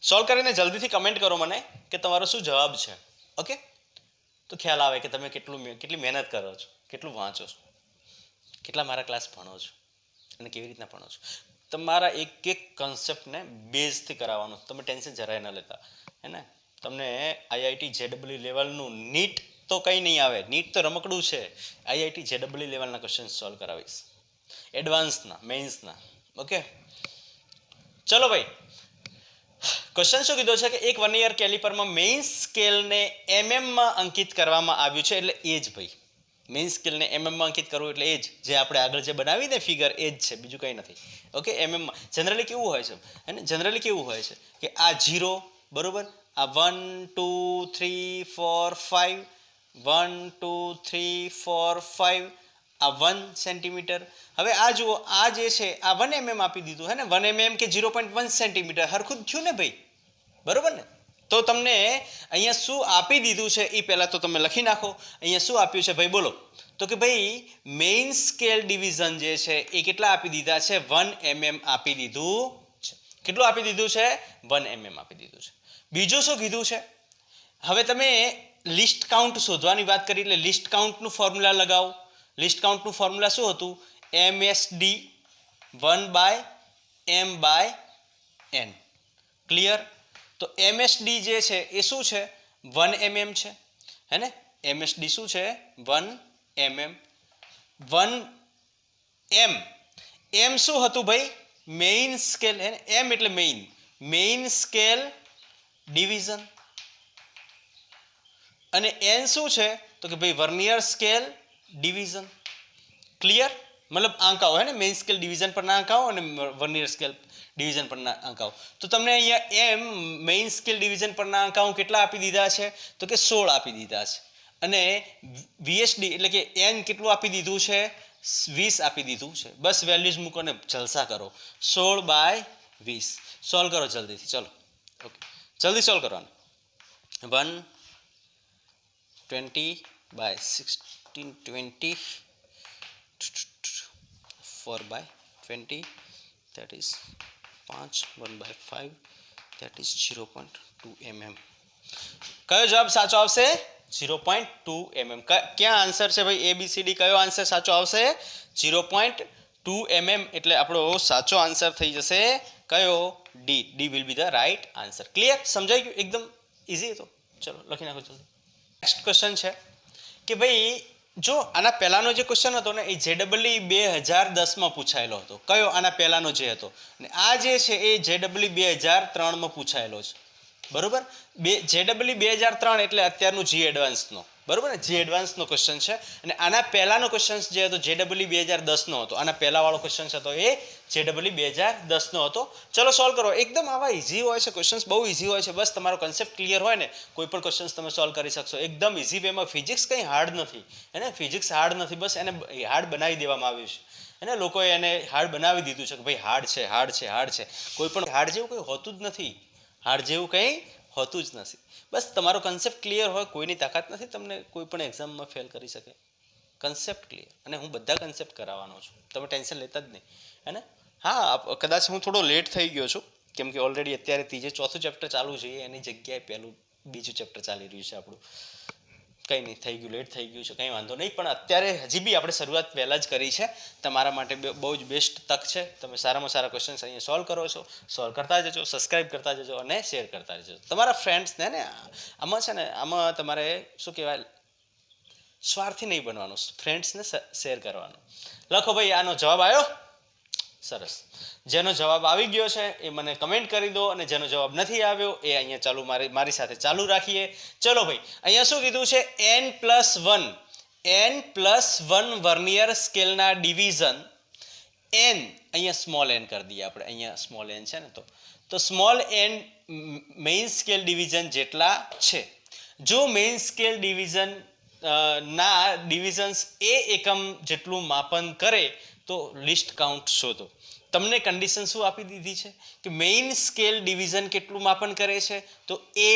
સોલ્વ કરીને જલ્દીથી કમેન્ટ કરો મને કે તમારો શું જવાબ છે. ઓકે, તો ખ્યાલ આવે કે તમે કેટલી મહેનત કરો છો, કેટલું વાંચો છો, કેટલા મારા ક્લાસ ભણો છો અને કેવી રીતના ભણો છો. તમારા એક એક કન્સેપ્ટને બેઝથી કરાવવાનું. તમે ટેન્શન જરાય ન લેતા, હે ને. તમને આઈઆઈટી જેડબલ્યુ લેવલનું નીટ તો કંઈ નહીં આવે. નીટ તો રમકડું છે. આઈઆઈટી જેડબલ્યુ લેવલના ક્વેશ્ચન સોલ્વ કરાવીશ, એડવાન્સના, મેઇન્સના. ઓકે, ચલો ભાઈ. ક્વેશ્ચન શું કીધો છે કે એક વર્નિયર કેલિપરમાં મેઇન સ્કેલને એમએમમાં અંકિત કરવામાં આવ્યું છે. એટલે એ જ ભાઈ, મેઇન સ્કેલને એમએમમાં અંકિત કરવું એટલે એ જ જે આપણે આગળ જે બનાવીને ફિગર એ જ છે, બીજું કંઈ નથી. ઓકે, એમએમમાં જનરલી કેવું હોય છે, અને જનરલી કેવું હોય છે કે આ 0, બરોબર, આ 1 2 3 4 5, 1 2 3 4 5, આ 1 સેન્ટીમીટર. હવે આ જુઓ, આ જે છે આ 1 mm આપી દીધું, હે ને. 1 mm કે 0.1 સેન્ટીમીટર હરખું જ થયું ને ભાઈ, બરોબર ને. તો તમને અહીંયા શું આપી દીધું છે એ પહેલાં તો તમે લખી નાખો. અહીંયા શું આપ્યું છે ભાઈ, બોલો. તો કે ભાઈ મેઇન સ્કેલ ડિવિઝન જે છે એ કેટલા આપી દીધા છે? 1 mm આપી દીધું છે. કેટલું આપી દીધું છે? 1 mm આપી દીધું છે. બીજું શું કીધું છે? હવે તમે લિસ્ટ કાઉન્ટ શોધવાની વાત કરી એટલે લિસ્ટ કાઉન્ટનું ફોર્મ્યુલા લગાવો. લિસ્ટ કાઉન્ટનું ફોર્મ્યુલા શું હતું? MSD 1/m/n. ક્લિયર? તો MSD જે છે એ શું છે? 1 mm છે, હે ને. MSD શું છે? 1 mm. 1 m શું હતું ભાઈ? મેઇન સ્કેલ, હે ને. m એટલે મેઇન સ્કેલ ડિવિઝન. અને n શું છે? તો કે ભાઈ વર્નિયર સ્કેલ ડિવિઝન. ક્લિયર? મતલબ આંકાઓ, હે ને. મેઇન સ્કેલ ડિવિઝન પરના આંકાઓ અને વર્નિયર સ્કેલ ડિવિઝન પરના આંકાઓ. તો તમને અહીંયા એમ મેઇન સ્કેલ ડિવિઝન પરના આંકાઓ કેટલા આપી દીધા છે? તો કે 16 આપી દીધા છે. અને VSD એટલે કે n કેટલું આપી દીધું છે? 20 આપી દીધું છે. બસ વેલ્યુઝ મૂકો ને જલસા કરો. 16/20. સોલ્વ કરો જલ્દીથી. ચલો ઓકે, જલ્દી સોલ્વ કરવાનું. 120/16 20 4/20, that is 5. 1/5, that is 0.2 mm. કયો જવાબ સાચો આવશે? 0.2 mm. ક્યાં આન્સર છે ભાઈ? ABCD કયો આન્સર સાચો આવશે? 0.2 mm. એટલે આપણો સાચો આન્સર થઈ જશે કયો? D will be the right answer. Clear? સમજાઈ ગયું? એકદમ ઇઝી હતો. ચલો લખી નાખો જલ્દી. નેક્સ્ટ ક્વેશ્ચન છે કે ભાઈ જો આના પહેલાનો જે ક્વેશ્ચન હતો ને એ જેડબલ્યુ 2010માં પૂછાયેલો હતો. કયો? આના પહેલાનો જે હતો. ને આ જે છે એ જેડબલ્યુ 2003માં પૂછાયેલો છે, બરોબર. જેડબલ્યુ 2003 એટલે અત્યારનું જી એડવાન્સનો, બરોબર ને. જી એડવાન્સનો ક્વેશ્ચન છે. અને આના પહેલાનો ક્વેશ્ચન જે હતો જેડબલ્યુ 2010નો હતો. આના પહેલાવાળો ક્વેશ્ચન હતો એ જેડબલ્યુ 2010નો હતો. ચલો સોલ્વ કરો. એકદમ આવા ઇઝી હોય છે ક્વેશ્ચન્સ, બહુ ઇઝી હોય છે. બસ તમારો કન્સેપ્ટ ક્લિયર હોય ને કોઈ પણ ક્વેશ્ચન્સ તમે સોલ્વ કરી શકશો એકદમ ઇઝી વેમાં. ફિઝિક્સ કંઈ હાર્ડ નથી, એને. ફિઝિક્સ હાર્ડ નથી, બસ એને હાર્ડ બનાવી દેવામાં આવ્યું છે, એને. લોકોએ એને હાર્ડ બનાવી દીધું છે કે ભાઈ હાર્ડ છે, હાર્ડ છે, હાર્ડ છે. કોઈ પણ હાર્ડ જેવું કંઈ હોતું જ નથી. હાર્ડ જેવું કંઈ હોતું જ નથી. બસ તમારો કન્સેપ્ટ ક્લિયર હોય, કોઈની તાકાત નથી તમને કોઈ પણ એક્ઝામમાં ફેલ કરી શકે. Concept clear. અને હું બધા કન્સેપ્ટ કરાવવાનો છું, તમે ટેન્શન લેતા જ નહીં, હે ને. હા, કદાચ હું થોડો લેટ થઈ ગયો છું કેમ કે ઓલરેડી અત્યારે ચોથું ચેપ્ટર ચાલુ છે એની જગ્યાએ બીજું ચેપ્ટર ચાલી રહ્યું છે આપણું. કંઈ નહીં, થઈ ગયું, લેટ થઈ ગયું છે, કંઈ વાંધો નહીં. પણ અત્યારે હજી બી આપણે શરૂઆત પહેલાં જ કરી છે. તમારા માટે બહુ જ બેસ્ટ તક છે. તમે સારામાં સારા ક્વેશ્ચન્સ અહીંયા સોલ્વ કરો છો. સોલ્વ કરતા જજો, સબસ્ક્રાઈબ કરતા જજો અને શેર કરતા જજો તમારા ફ્રેન્ડ્સને. ને આમાં છે ને, આમાં તમારે શું કહેવાય, સ્વાર્થી નહીં બનવાનું, ફ્રેન્ડ્સને શેર કરવાનું. લખો ભાઈ આનો જવાબ આવ્યો? સરસ. જેનો જવાબ આવી ગયો છે એ મને કમેન્ટ કરી દો, અને જેનો જવાબ નથી આવ્યો એ અહીંયા ચાલુ મારી સાથે ચાલુ રાખીએ. ચલો ભાઈ, અહીંયા શું કીધું છે? n+1 વર્નિયર સ્કેલના ડિવિઝન n, અહીંયા સ્મોલ n કરી દઈએ આપણે. અહીંયા સ્મોલ n છે ને, તો small n main scale division જેટલા છે. જો મેઇન સ્કેલ ડિવિઝન ના ડિવિઝન્સ એ એકમ જેટલું માપન કરે તો લિસ્ટ કાઉન્ટ શોધો. તમને કન્ડિશન શું આપી દીધી છે કે મેઇન સ્કેલ ડિવિઝન કેટલું માપન કરે છે તો એ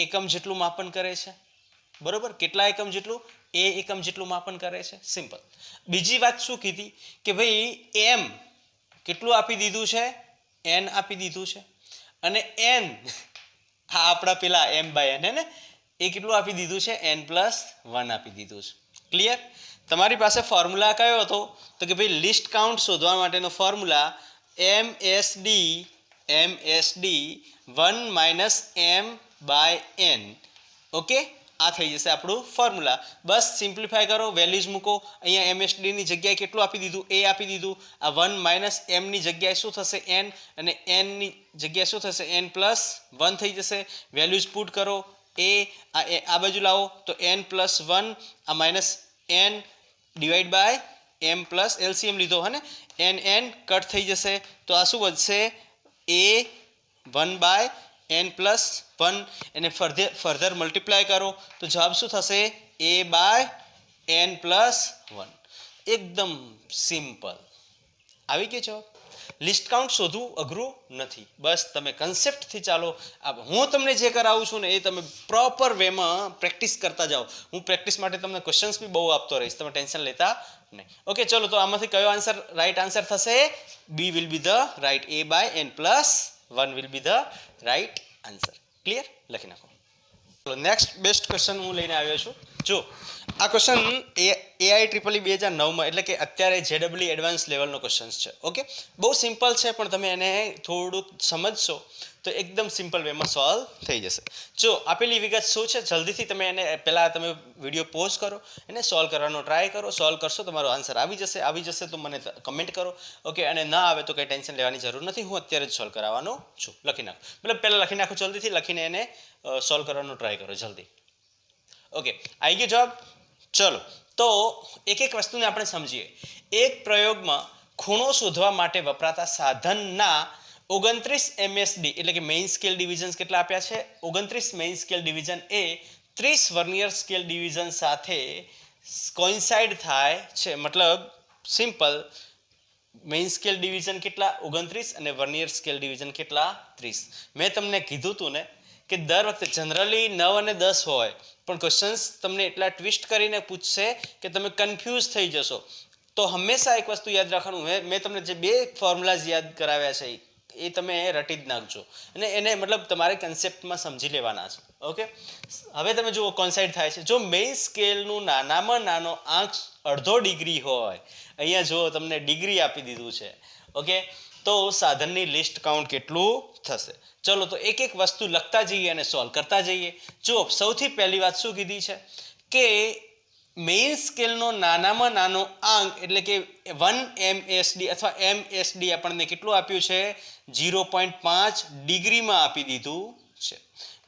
એકમ જેટલું માપન કરે છે. બરોબર, કેટલા એકમ જેટલું? એ એકમ જેટલું માપન કરે છે. સિમ્પલ. બીજી વાત શું કીધી કે ભાઈ એમ કેટલું આપી દીધું છે? એન આપી દીધું છે. અને એન હા આપણા પેલા એમ બાય એન હે ને, એ કેટલું આપી દીધું છે? n+1 આપી દીધું છે. ક્લિયર? તમારી પાસે ફોર્મ્યુલા કયો હતો તો કે ભાઈ લિસ્ટ કાઉન્ટ શોધવા માટેનો ફોર્મ્યુલા MSD 1 - m/n. ઓકે, આ થઈ જશે આપણું ફોર્મ્યુલા. બસ સિમ્પ્લિફાય કરો, વેલ્યુઝ મૂકો. અહીંયા MSD ની જગ્યાએ કેટલું આપી દીધું? એ આપી દીધું. આ 1 - m ની જગ્યાએ શું થશે? n. અને n ની જગ્યાએ શું થશે? n+1 થઈ જશે. વેલ્યુઝ પુટ કરો. આ બાજુ લાવો તો n+1 આ -n divide by m plus LCM લીધો હે ને, n કટ થઈ જશે તો આ શું વધશે? a 1/n+1. એને ફર્ધર મલ્ટીપ્લાય કરો તો જવાબ શું થશે? a/n+1. એકદમ સિમ્પલ. આવી ગયો જવાબ. લિસ્ટ કાઉન્ટ શોધવું અઘરું નથી. બસ તમે કન્સેપ્ટથી ચાલો. હું તમને જે કરાવું છું ને એ તમે પ્રોપર વેમાં પ્રેક્ટિસ કરતા જાઓ. હું પ્રેક્ટિસ માટે તમને ક્વેશ્ચન્સ બી બહુ આપતો રહીશ, તમે ટેન્શન લેતા નહીં. ઓકે, ચલો તો આમાંથી કયો આન્સર રાઈટ આન્સર થશે? બી will be the right. a/n+1 will be the right answer. Clear? લખી નાખો. ચલો નેક્સ્ટ બેસ્ટ ક્વેશ્ચન હું લઈને આવ્યો છું. જો આ ક્વેશ્ચન AIEEE 2009માં એટલે કે અત્યારે JEE એડવાન્સ લેવલનો ક્વેશ્ચન છે. ઓકે, બહુ સિમ્પલ છે પણ તમે એને થોડુંક સમજશો તો એકદમ સિમ્પલ વેમાં સોલ્વ થઈ જશે. જો આપેલી વિગત શું છે જલ્દીથી તમે એને પહેલાં તમે વિડીયો પોઝ કરો, એને સોલ્વ કરવાનો ટ્રાય કરો. સોલ્વ કરશો તમારો આન્સર આવી જશે તો મને કમેન્ટ કરો. ઓકે, અને ના આવે તો કંઈ ટેન્શન લેવાની જરૂર નથી, હું અત્યારે જ સોલ્વ કરાવવાનો છું. લખી નાખો, મતલબ પહેલાં લખી નાખો જલ્દીથી, લખીને એને સોલ્વ કરવાનો ટ્રાય કરો જલ્દી. ઓકે, આવી ગયો જવાબ. ચલો તો એક એક વસ્તુને આપણે સમજીએ. એક પ્રયોગમાં ખૂણો શોધવા માટે વપરાતા સાધનના 29 MSD એટલે કે મેઇન સ્કેલ ડિવિઝન્સ કેટલા આપ્યા છે? 29 મેઇન સ્કેલ ડિવિઝન એ 30 વર્નિયર સ્કેલ ડિવિઝન સાથે કોઇન્સાઇડ થાય છે. મતલબ સિમ્પલ, મેઇન સ્કેલ ડિવિઝન કેટલા? 29 અને વર્નિયર સ્કેલ ડિવિઝન કેટલા? 30. મેં તમને કીધું હતું ને કે દર વખતે જનરલી 9 અને 10 હોય પણ ક્વેશ્ચન્સ તમને એટલા ટ્વિસ્ટ કરીને પૂછશે કે તમે કન્ફ્યુઝ થઈ જશો. તો હંમેશા એક વસ્તુ યાદ રાખવાનું, મેં તમને જે 2 ફોર્મ્યુલાઝ યાદ કરાવ્યા છે એ તમે રટી જ નાખજો અને એને મતલબ તમારે કન્સેપ્ટમાં સમજી લેવાના છે. ઓકે, હવે તમે જુઓ કોન્સાઇડ થાય છે. જો મેઇન સ્કેલનું નાનામાં નાનો આંક અડધો ડિગ્રી હોય, અહીંયા જુઓ તમને ડિગ્રી આપી દીધું છે. ઓકે, તો સાધનની લિસ્ટ કાઉન્ટ કેટલું થશે? ચલો તો એક એક વસ્તુ લખતા જઈએ અને સોલ્વ કરતા જઈએ. જો સૌથી પહેલી વાત શું કીધી છે કે મેઇન સ્કેલનો નાનામાં નાનો આંક એટલે કે 1 MSD અથવા MSD આપણને કેટલું આપ્યું છે? 0.5 ડિગ્રીમાં આપી દીધું છે.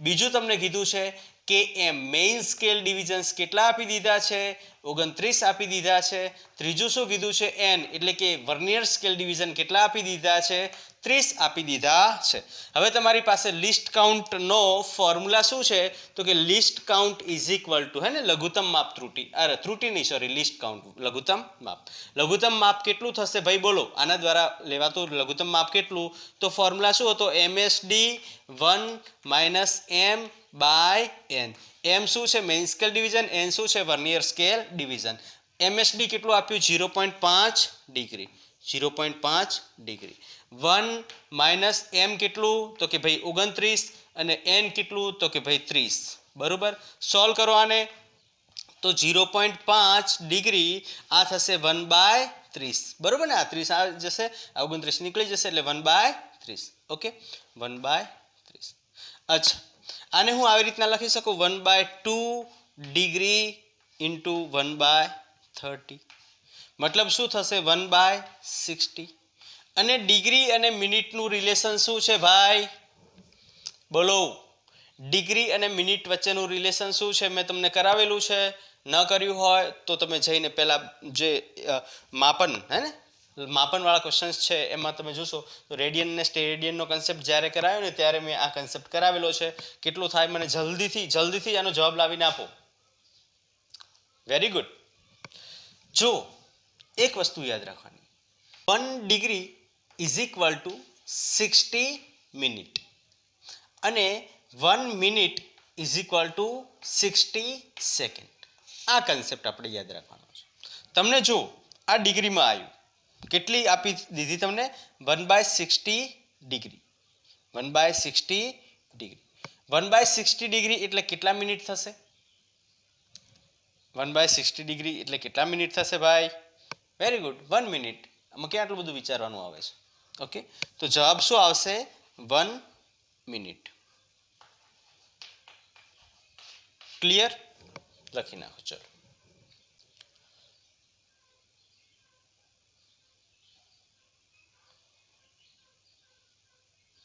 બીજું તમને કીધું છે કે એમ મેઇન સ્કેલ ડિવિઝન્સ કેટલા આપી દીધા છે? 29 આપી દીધા છે. ત્રીજું શું કીધું છે? n એટલે કે વર્નિયર સ્કેલ ડિવિઝન કેટલા આપી દીધા છે? 30 આપી દીધા છે. હવે તમારી પાસે લિસ્ટ કાઉન્ટનો ફોર્મ્યુલા શું છે તો કે list count is equal to હે ને લઘુત્તમ માપ ત્રુટિ, અરે ત્રુટિ નહીં સોરી, લિસ્ટ કાઉન્ટ લઘુત્તમ માપ. લઘુત્તમ માપ કેટલું થશે ભાઈ બોલો? આના દ્વારા લેવાતું લઘુત્તમ માપ કેટલું? તો ફોર્મ્યુલા શું હતો? MSD 1 - m/n. m શું છે? Main scale division. n શું છે? Vernier scale division. MSD કેટલું આપ્યું? 0.5 ડિગ્રી. 0.5 ડિગ્રી. 1 - m કેટલું? તો કે ભાઈ 29 અને n કેટલું? તો કે ભાઈ 30. બરોબર, સોલ્વ કરો આને તો 0.5 ડિગ્રી આ થશે 1/30. બરોબર ને, આ 30 આ જશે, આ 29 નીકળી જશે એટલે 1/30. ઓકે, 1/30. અચ્છા, આને હું આવી રીતના લખી શકું 1/2 ડિગ્રી ઇન્ટુ 1/30. મતલબ શું થશે? 1/60. અને ડિગ્રી અને મિનિટનું રિલેશન શું છે ભાઈ બોલો? ડિગ્રી અને મિનિટ વચ્ચેનું રિલેશન શું છે? મેં તમને કરાવેલું છે. ન કર્યું હોય તો તમે જઈને પહેલાં જે માપન હે ને માપનવાળા ક્વેશ્ચન્સ છે એમાં તમે જોશો તો રેડિયન ને સ્ટેરેડિયનનો કન્સેપ્ટ જ્યારે કરાવ્યો ને ત્યારે મેં આ કન્સેપ્ટ કરાવેલો છે. કેટલું થાય મને જલ્દીથી આનો જવાબ લાવીને આપો. Very good. જો એક વસ્તુ યાદ રાખવાની, 1 degree is equal to 60 minute અને 1 minute is equal to 60 second. આ કન્સેપ્ટ આપણે યાદ રાખવાનો છે. તમને જો આ ડિગ્રીમાં આવ્યું, કેટલી આપી દીધી તમને? 1/60 ડિગ્રી. 1/60 ડિગ્રી. 1/60 ડિગ્રી એટલે કેટલા મિનિટ થશે? 1/60 ડિગ્રી એટલે કેટલા મિનિટ થશે ભાઈ? Very good, 1 minute. આમાં ક્યાં આટલું બધું વિચારવાનું આવે છે? ઓકે, તો જવાબ શું આવશે? 1 મિનિટ. ક્લિયર? લખી નાખો. ચલો,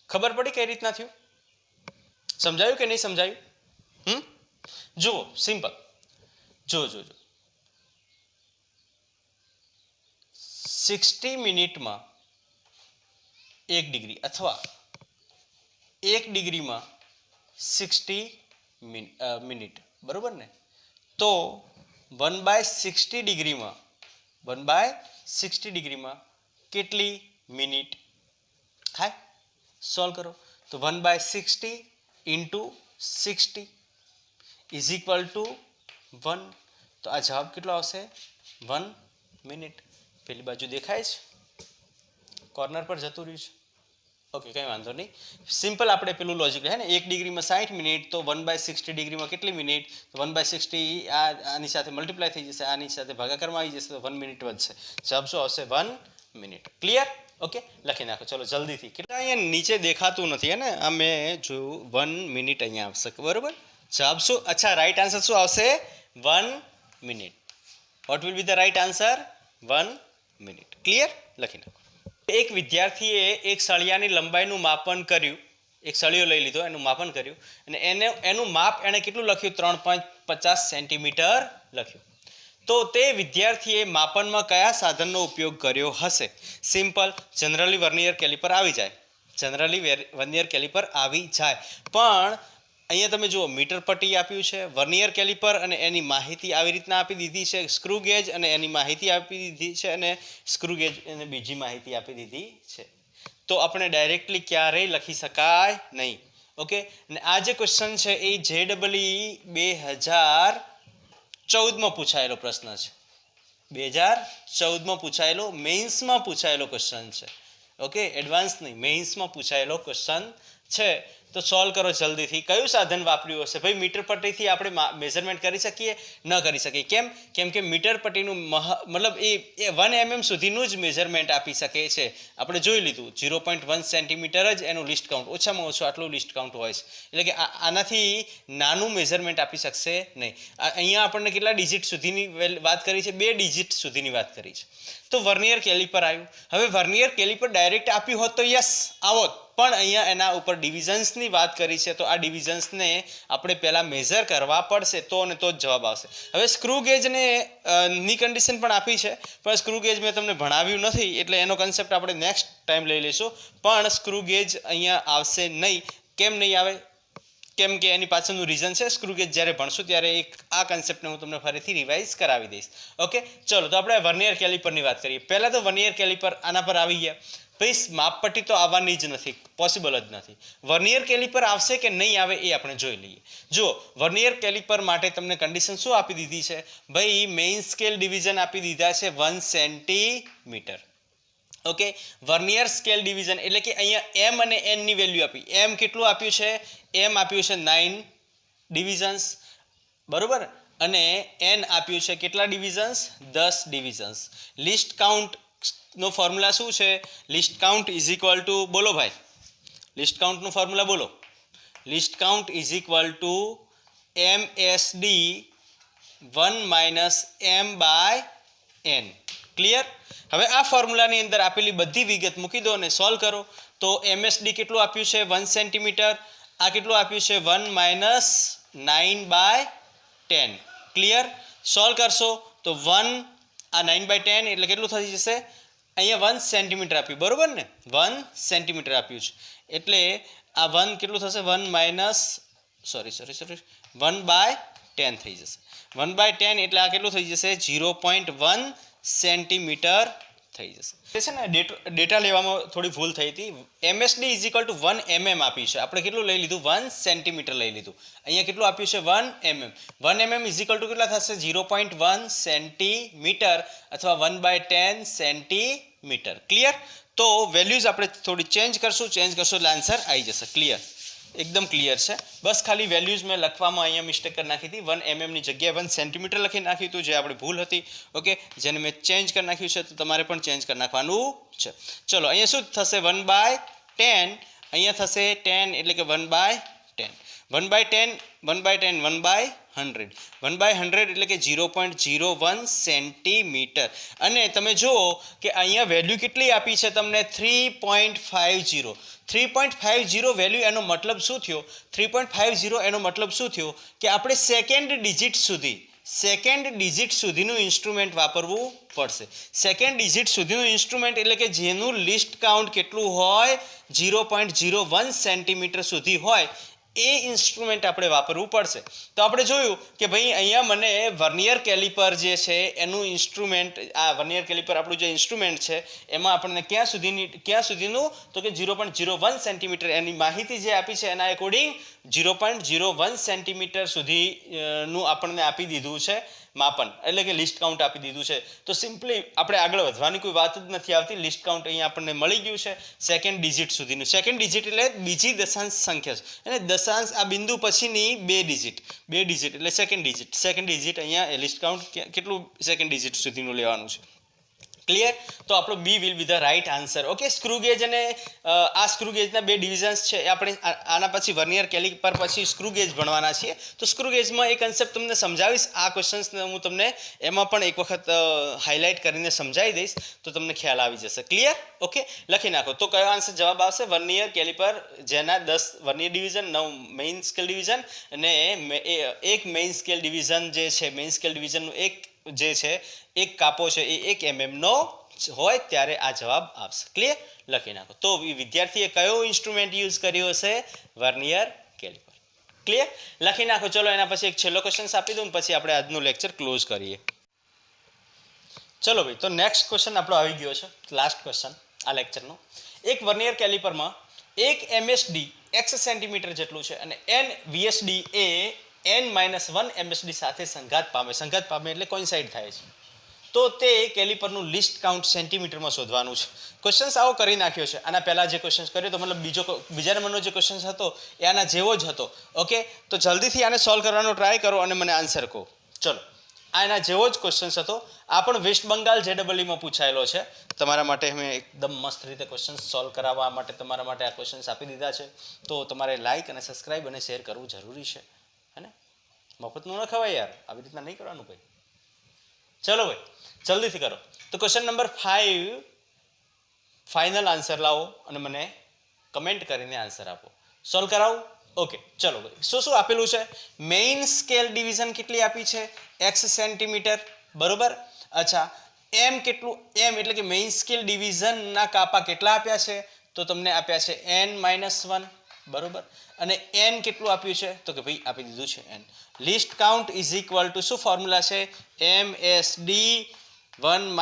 ખબર પડી કઈ રીતના થયું? સમજાયું કે નહીં સમજાયું? જુઓ, સિમ્પલ. જો 60 મિનિટમાં 1 ડિગ્રી અથવા 1 ડિગ્રીમાં 60 મિનિટ, બરોબર ને? તો 1/60 ડિગ્રીમાં કેટલી મિનિટ થાય? સોલ્વ કરો. તો 1/60 ઇન્ટુ 60 ઇઝ ઇક્વલ ટુ 1. તો આ જવાબ કેટલો આવશે? 1 મિનિટ. પેલી બાજુ દેખાય છે? કોર્નર પર જતું રહ્યું છે. ઓકે, કંઈ વાંધો નહીં. સિમ્પલ આપણે પેલું લોજિક હે ને, 1 ડિગ્રીમાં 60 મિનિટ, તો 1/60 ડિગ્રીમાં કેટલી મિનિટ? તો 1/60 આની સાથે મલ્ટીપ્લાય થઈ જશે, આની સાથે ભાગાકારમાં આવી જશે, તો 1 મિનિટ વધશે. જવાબ શું આવશે? 1 મિનિટ. ક્લિયર? ઓકે, લખી નાખો. ચલો જલ્દીથી. કેટલા અહીંયા નીચે દેખાતું નથી હે ને, આ મેં જોયું 1 મિનિટ અહીંયા આવશે, બરોબર? જવાબ શું? અચ્છા, રાઈટ આન્સર શું આવશે? 1 minute. What will be the right answer? 1 minute. Clear? લખી નાખો. એક વિદ્યાર્થીએ એક સળિયાની લંબાઈનું માપન કર્યું. એક સળિયો લઈ લીધો, એનું માપન કર્યું અને એનું માપ એણે કેટલું લખ્યું? 3.50 સેન્ટીમીટર લખ્યું. તો તે વિદ્યાર્થીએ માપનમાં કયા સાધનનો ઉપયોગ કર્યો હશે? સિમ્પલ, જનરલી વર્નિયર કેલિપર આવી જાય. પણ અહીંયા તમે જુઓ, મીટર પટ્ટી આપ્યું છે, વર્નિયર કેલિપર અને એની માહિતી આવી રીતના આપી દીધી છે, સ્ક્રૂ ગેજ અને એની માહિતી આપી દીધી છે, અને સ્ક્રૂ ગેજ અને બીજી માહિતી આપી દીધી છે. તો આપણે ડાયરેક્ટલી ક્યારેય લખી શકાય નહીં. ઓકે, અને આ જે ક્વેશ્ચન છે એ JEE 2014માં પૂછાયેલો પ્રશ્ન છે. 2014માં પૂછાયેલો, મેઇન્સમાં પૂછાયેલો ક્વેશ્ચન છે. ઓકે, એડવાન્સ નહીં, મેઇન્સમાં પૂછાયેલો ક્વેશ્ચન છે. તો સોલ્વ કરો જલ્દીથી. કયું સાધન વાપર્યું હશે? ભાઈ, મીટર પટ્ટીથી આપણે મેઝરમેન્ટ કરી શકીએ? ન કરી શકીએ. કેમ કે મીટર પટ્ટીનું મતલબ એ 1 mm સુધીનું જ મેઝરમેન્ટ આપી શકે છે. આપણે જોઈ લીધું, 0.1 સેન્ટીમીટર જ એનું લિસ્ટ કાઉન્ટ, ઓછામાં ઓછું આટલું લિસ્ટ કાઉન્ટ હોય છે. એટલે કે આનાથી નાનું મેઝરમેન્ટ આપી શકશે નહીં. અહીંયા આપણને કેટલા ડિજિટ સુધીની વાત કરી છે? 2 ડિજિટ સુધીની વાત કરી છે. તો વર્નિયર કેલિપર આવ્યું. હવે વર્નિયર કેલિપર ડાયરેક્ટ આપ્યું હોત તો યસ આવોત, પણ અહીંયા એના ઉપર ડિવિઝન્સની વાત કરી છે, તો આ ડિવિઝન્સને આપણે પહેલાં મેઝર કરવા પડશે, તો જ જવાબ આવશે. હવે સ્ક્રૂ ગેજને ની કન્ડિશન પણ આપી છે, પણ સ્ક્રૂ ગેજ મેં તમને ભણાવ્યું નથી, એટલે એનો કન્સેપ્ટ આપણે નેક્સ્ટ ટાઈમ લઈ લઈશું. પણ સ્ક્રૂ ગેજ અહીંયા આવશે નહીં. કેમ નહીં આવે? કેમ કે એની પાછળનું રીઝન છે. સ્ક્રૂ ગેજ જ્યારે ભણશું ત્યારે આ કન્સેપ્ટને હું તમને ફરીથી રિવાઇઝ કરાવી દઈશ. ઓકે, ચલો તો આપણે વર્નિયર કેલિપરની વાત કરીએ. પહેલાં તો વર્નિયર કેલિપર આના પર આવી ગયા. ભાઈ, માપપટ્ટી તો આવવાની જ નથી, પોસિબલ જ નથી. વર્નિયર કેલિપર આવશે કે નહીં આવે એ આપણે જોઈ લઈએ. જો વર્નિયર કેલિપર માટે તમને કન્ડિશન શું આપી દીધી છે? ભાઈ, મેઇન સ્કેલ ડિવિઝન આપી દીધા છે 1 centimetre. Okay, vernier scale division એટલે કે અહીંયા M અને N ની વેલ્યુ આપી. M કેટલું આપ્યું છે? M આપ્યું છે 9 ડિવિઝન્સ, બરોબર, અને N આપ્યું છે કેટલા ડિવિઝન્સ? 10 ડિવિઝન્સ. લિસ્ટ કાઉન્ટ નો ફોર્મ્યુલા શું છે? List count is equal to, બોલો ભાઈ, લિસ્ટ કાઉન્ટનું ફોર્મ્યુલા બોલો. List count is equal to MSD 1 - M/N. Clear? હવે આ ફોર્મ્યુલાની અંદર આપેલી બધી વિગત મૂકી દો અને સોલ્વ કરો. તો MSD કેટલું આપ્યું છે? 1 સેન્ટીમીટર. આ કેટલું આપ્યું છે? 1 - 9/10. ક્લિયર? સોલ્વ કરશો તો 1 આ 9/10 એટલે કેટલું થઈ જશે? અહીંયા 1 સેન્ટીમીટર આપ્યું, બરોબર ને? 1 સેન્ટીમીટર આપ્યું છે એટલે આ 1 કેટલું થશે? 1 - 1/10 થઈ જશે. 1/10 એટલે આ કેટલું થઈ જશે 0.1 સેન્ટીમીટર થઈ જશે. એ છે ને ડેટા લેવામાં થોડી ભૂલ થઈ હતી. MSD is equal to 1 mm આપ્યું છે, આપણે કેટલું લઈ લીધું 1 સેન્ટીમીટર લઈ લીધું. અહીંયા કેટલું આપ્યું છે 1 mm. 1 mm is equal to કેટલા થશે 0.1 સેન્ટીમીટર અથવા 1/10 સેન્ટીમીટર. ક્લિયર? તો વેલ્યુઝ આપણે થોડી ચેન્જ કરશું એટલે આન્સર આવી જશે. ક્લિયર? એકદમ ક્લિયર છે. બસ ખાલી વેલ્યુઝ મેં લખવામાં અહીંયા મિસ્ટેક કરી નાખી હતી. 1 mm ની જગ્યાએ 1 સેન્ટીમીટર લખી નાખ્યું હતું, જે આપણી ભૂલ હતી. ઓકે, જેને મેં ચેન્જ કરી નાખ્યું છે, તો તમારે પણ ચેન્જ કરી નાખવાનું છે. ચલો, અહીંયા શું થશે 1/10, અહીંયા થશે 10 એટલે કે 1/10. 1/10 1/10 1/100. 1/100 એટલે કે 0.01 સેન્ટીમીટર. અને તમે જુઓ કે અહીંયા વેલ્યુ કેટલી આપી છે તમને 3.50. 3.50 વેલ્યુ, એનો મતલબ શું થયો? 3.50 એનો મતલબ શું થયો કે આપણે સેકન્ડ ડિજિટ સુધીનું ઇન્સ્ટ્રુમેન્ટ વાપરવું પડશે. સેકન્ડ ડિજિટ સુધીનું ઇન્સ્ટ્રુમેન્ટ એટલે કે જેનું લિસ્ટ કાઉન્ટ કેટલું હોય 0.01 સેન્ટીમીટર સુધી હોય એ ઇન્સ્ટ્રુમેન્ટ આપણે વાપરવું પડશે. તો આપણે જોયું કે ભાઈ અહીંયા મને વર્નિયર કેલિપર જે છે એનું ઇન્સ્ટ્રુમેન્ટ, આ વર્નિયર કેલિપર આપણું જે ઇન્સ્ટ્રુમેન્ટ છે એમાં આપણને ક્યાં સુધીનું તો કે 0.01 સેન્ટીમીટર એની માહિતી જે આપી છે એના એકોર્ડિંગ 0.01 સેન્ટીમીટર સુધીનું આપણને આપી દીધું છે માપન, એટલે કે લિસ્ટ કાઉન્ટ આપી દીધું છે. તો સિમ્પલી આપણે આગળ વધવાની કોઈ વાત જ નથી આવતી. લિસ્ટ કાઉન્ટ અહીંયા આપણને મળી ગયું છે સેકન્ડ ડિજિટ સુધીનું. સેકન્ડ ડિજિટ એટલે બીજી દશાંશ સંખ્યા છે, અને દશાંશ આ બિંદુ પછીની બે ડિજિટ એટલે સેકન્ડ ડિજિટ અહીંયા લિસ્ટ કાઉન્ટ કેટલું સેકન્ડ ડિજિટ સુધીનું લેવાનું છે. ક્લિયર? તો આપણો B will be the right answer. Okay, screw gauge અને આ સ્ક્રૂ ગેજના બે ડિવિઝન્સ છે એ આપણે આના પછી વર્નિયર કેલિપર પછી સ્ક્રૂ ગેજ ભણવાના છીએ. તો સ્ક્રૂ ગેજમાં એ કન્સેપ્ટ તમને સમજાવીશ. આ ક્વેશ્ચન્સને હું તમને એમાં પણ એક વખત હાઇલાઇટ કરીને સમજાવી દઈશ, તો તમને ખ્યાલ આવી જશે. ક્લિયર? ઓકે, લખી નાખો. તો કયો આન્સર જવાબ આવશે? વર્નિયર કેલિપર, જેના 10 vernier division, 9 main scale division અને એક મેઇન સ્કેલ ડિવિઝન જે છે, મેઇન સ્કેલ ડિવિઝનનું એક જે છે એક કાપો છે એ 1 mm નો હોય ત્યારે આ જવાબ આવશે. ક્લિયર? લખી નાખો. તો વિદ્યાર્થીએ કયો ઇન્સ્ટ્રુમેન્ટ યુઝ કર્યો હશે? Vernier caliper. ક્લિયર? લખી નાખો. ચલો, એના પછી એક છેલ્લો ક્વેશ્ચન આપી દઉં, પછી આપણે આજનું લેક્ચર ક્લોઝ કરીએ. ચલો ભાઈ, તો નેક્સ્ટ ક્વેશ્ચન આપણો આવી ગયો છે, લાસ્ટ ક્વેશ્ચન આ લેક્ચરનો. એક વર્નિયર કેલિપરમાં એક MSD x સેન્ટીમીટર જેટલું છે અને n VSD એ n-1 MSD સાથે સંઘાત પામે એટલે કોઇન્સાઇડ થાય છે. તો તે કેલિપરનું લિસ્ટ કાઉન્ટ સેન્ટીમીટરમાં શોધવાનું છે. ક્વેશ્ચન આવો કરી નાખ્યો છે. આના પહેલા જે ક્વેશ્ચન કર્યો તો મતલબ બીજા નંબરનો જે ક્વેશ્ચન હતો એ આના જેવો જ હતો. ઓકે, તો જલ્દીથી આને સોલ્વ કરવાનો ટ્રાય કરો અને મને આન્સર કહો. ચલો, આ એના જેવો જ ક્વેશ્ચન હતો. આ પણ વેસ્ટ બંગાળ JEE પૂછાયેલો છે. તમારા માટે મેં એકદમ મસ્ત રીતે ક્વેશ્ચન સોલ્વ કરાવવા માટે તમારા માટે આ ક્વેશ્ચન્સ આપી દીધા છે. તો તમારે લાઇક અને સબસ્ક્રાઇબ અને શેર કરવું જરૂરી છે. હે ને? મફતનું ન ખવાય યાર, આવી રીતના નહીં કરવાનું ભાઈ. ચલો ભાઈ, જલ્દીથી કરો. તો ક્વેશ્ચન નંબર 5 ફાઇનલ આન્સર લાવો અને મને કમેન્ટ કરીને આન્સર આપો. સોલ્વ કરાવું? ઓકે, ચલો ભાઈ. શું આપેલું છે? મેઇન સ્કેલ ડિવિઝન કેટલી આપી છે? x સેન્ટીમીટર, બરોબર. અચ્છા, m કેટલું? m એટલે કે મેઇન સ્કેલ ડિવિઝનના કાપા કેટલા આપ્યા છે? તો તમને આપ્યા છે n-1, બરોબર. અને n કેટલું આપ્યું છે? તો કે ભાઈ આપી દીધું છે n. List count is equal to શું ફોર્મ્યુલા છે? MSD 1 -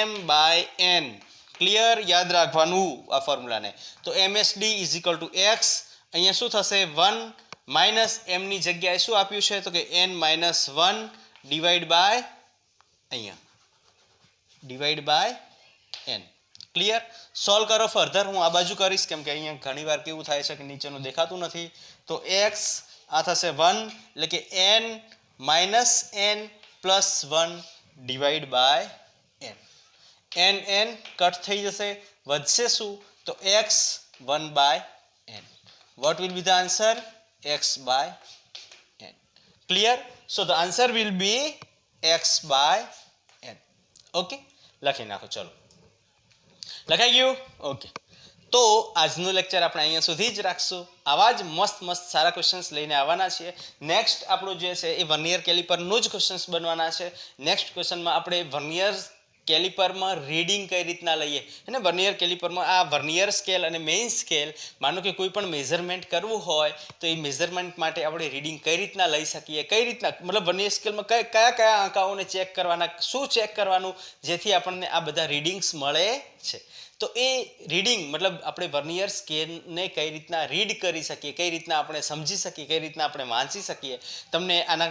m/n. ક્લિયર? યાદ રાખવાનું આ ફોર્મ્યુલાને. તો MSD is equal to x, અહીંયા શું થશે 1 - m ની જગ્યાએ શું આપ્યું છે? તો કે n-1 divide by n. Clear? Solve કરો ફર્ધર. હું આ બાજુ કરીશ કેમ કે અહીંયા ઘણીવાર કેવું થાય છે કે નીચેનું દેખાતું નથી. તો x આ થશે 1 એટલે કે n-n + 1 divide by n. n cut થઈ જશે, વધશે શું? તો x 1/n. What will be the answer? x/n. Clear? So the answer will be x/n. Okay? લખી નાખો. ચલો, લખાઈ ગયું? ઓકે, તો આજનું લેક્ચર આપણે અહીંયા સુધી જ રાખશું. આવા જ મસ્ત સારા ક્વેશ્ચન્સ લઈને આવવાના છીએ. નેક્સ્ટ આપણું જે છે એ વર્નિયર કેલિપરનું જ ક્વેશ્ચન્સ બનવાના છે. નેક્સ્ટ ક્વેશ્ચનમાં આપણે વર્નિયર કેલિપરમાં રીડિંગ કઈ રીતના લઈએ અને વર્નિયર કેલિપરમાં આ વર્નિયર સ્કેલ અને મેઇન સ્કેલ માનો કે કોઈ પણ મેઝરમેન્ટ કરવું હોય તો એ મેઝરમેન્ટ માટે આપણે રીડિંગ કઈ રીતના લઈ શકીએ, કઈ રીતના મતલબ વર્નિયર સ્કેલમાં કયા કયા આંકાઓને ચેક કરવાના, શું ચેક કરવાનું જેથી આપણને આ બધા રીડિંગ્સ મળે છે. તો એ રીડિંગ મતલબ આપણે વર્નિયર સ્કેલને કઈ રીતના રીડ કરી શકીએ, કઈ રીતના આપણે સમજી શકીએ, કઈ રીતના આપણે વાંચી શકીએ. તમને આના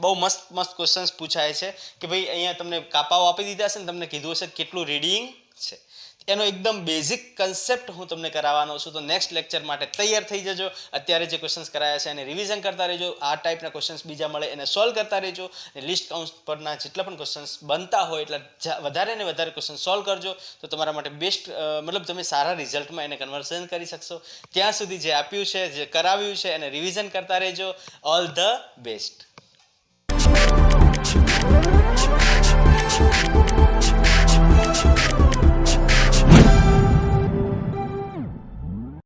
બહુ મસ્ત ક્વેશ્ચન્સ પૂછાય છે કે ભાઈ અહીંયા તમને કાપાઓ આપી દીધા છે ને તમને કીધું હશે કેટલું રીડિંગ છે. એનો એકદમ બેઝિક કન્સેપ્ટ હું તમને કરાવવાનો છું. તો નેક્સ્ટ લેક્ચર માટે તૈયાર થઈ જજો. અત્યારે જે ક્વેશ્ચન્સ કરાયા છે એને રિવિઝન કરતા રહેજો. આ ટાઈપના ક્વેશ્ચન્સ બીજા મળે એને સોલ્વ કરતા રહેજો. અને લિસ્ટ કાઉન્ટ પરના જેટલા પણ ક્વેશ્ચન્સ બનતા હોય એટલા વધારે ને વધારે ક્વેશ્ચન સોલ્વ કરજો. તો તમારા માટે બેસ્ટ મતલબ તમે સારા રિઝલ્ટમાં એને કન્વર્ઝન કરી શકશો. ત્યાં સુધી જે આપ્યું છે, જે કરાવ્યું છે એને રિવિઝન કરતા રહેજો. All the best.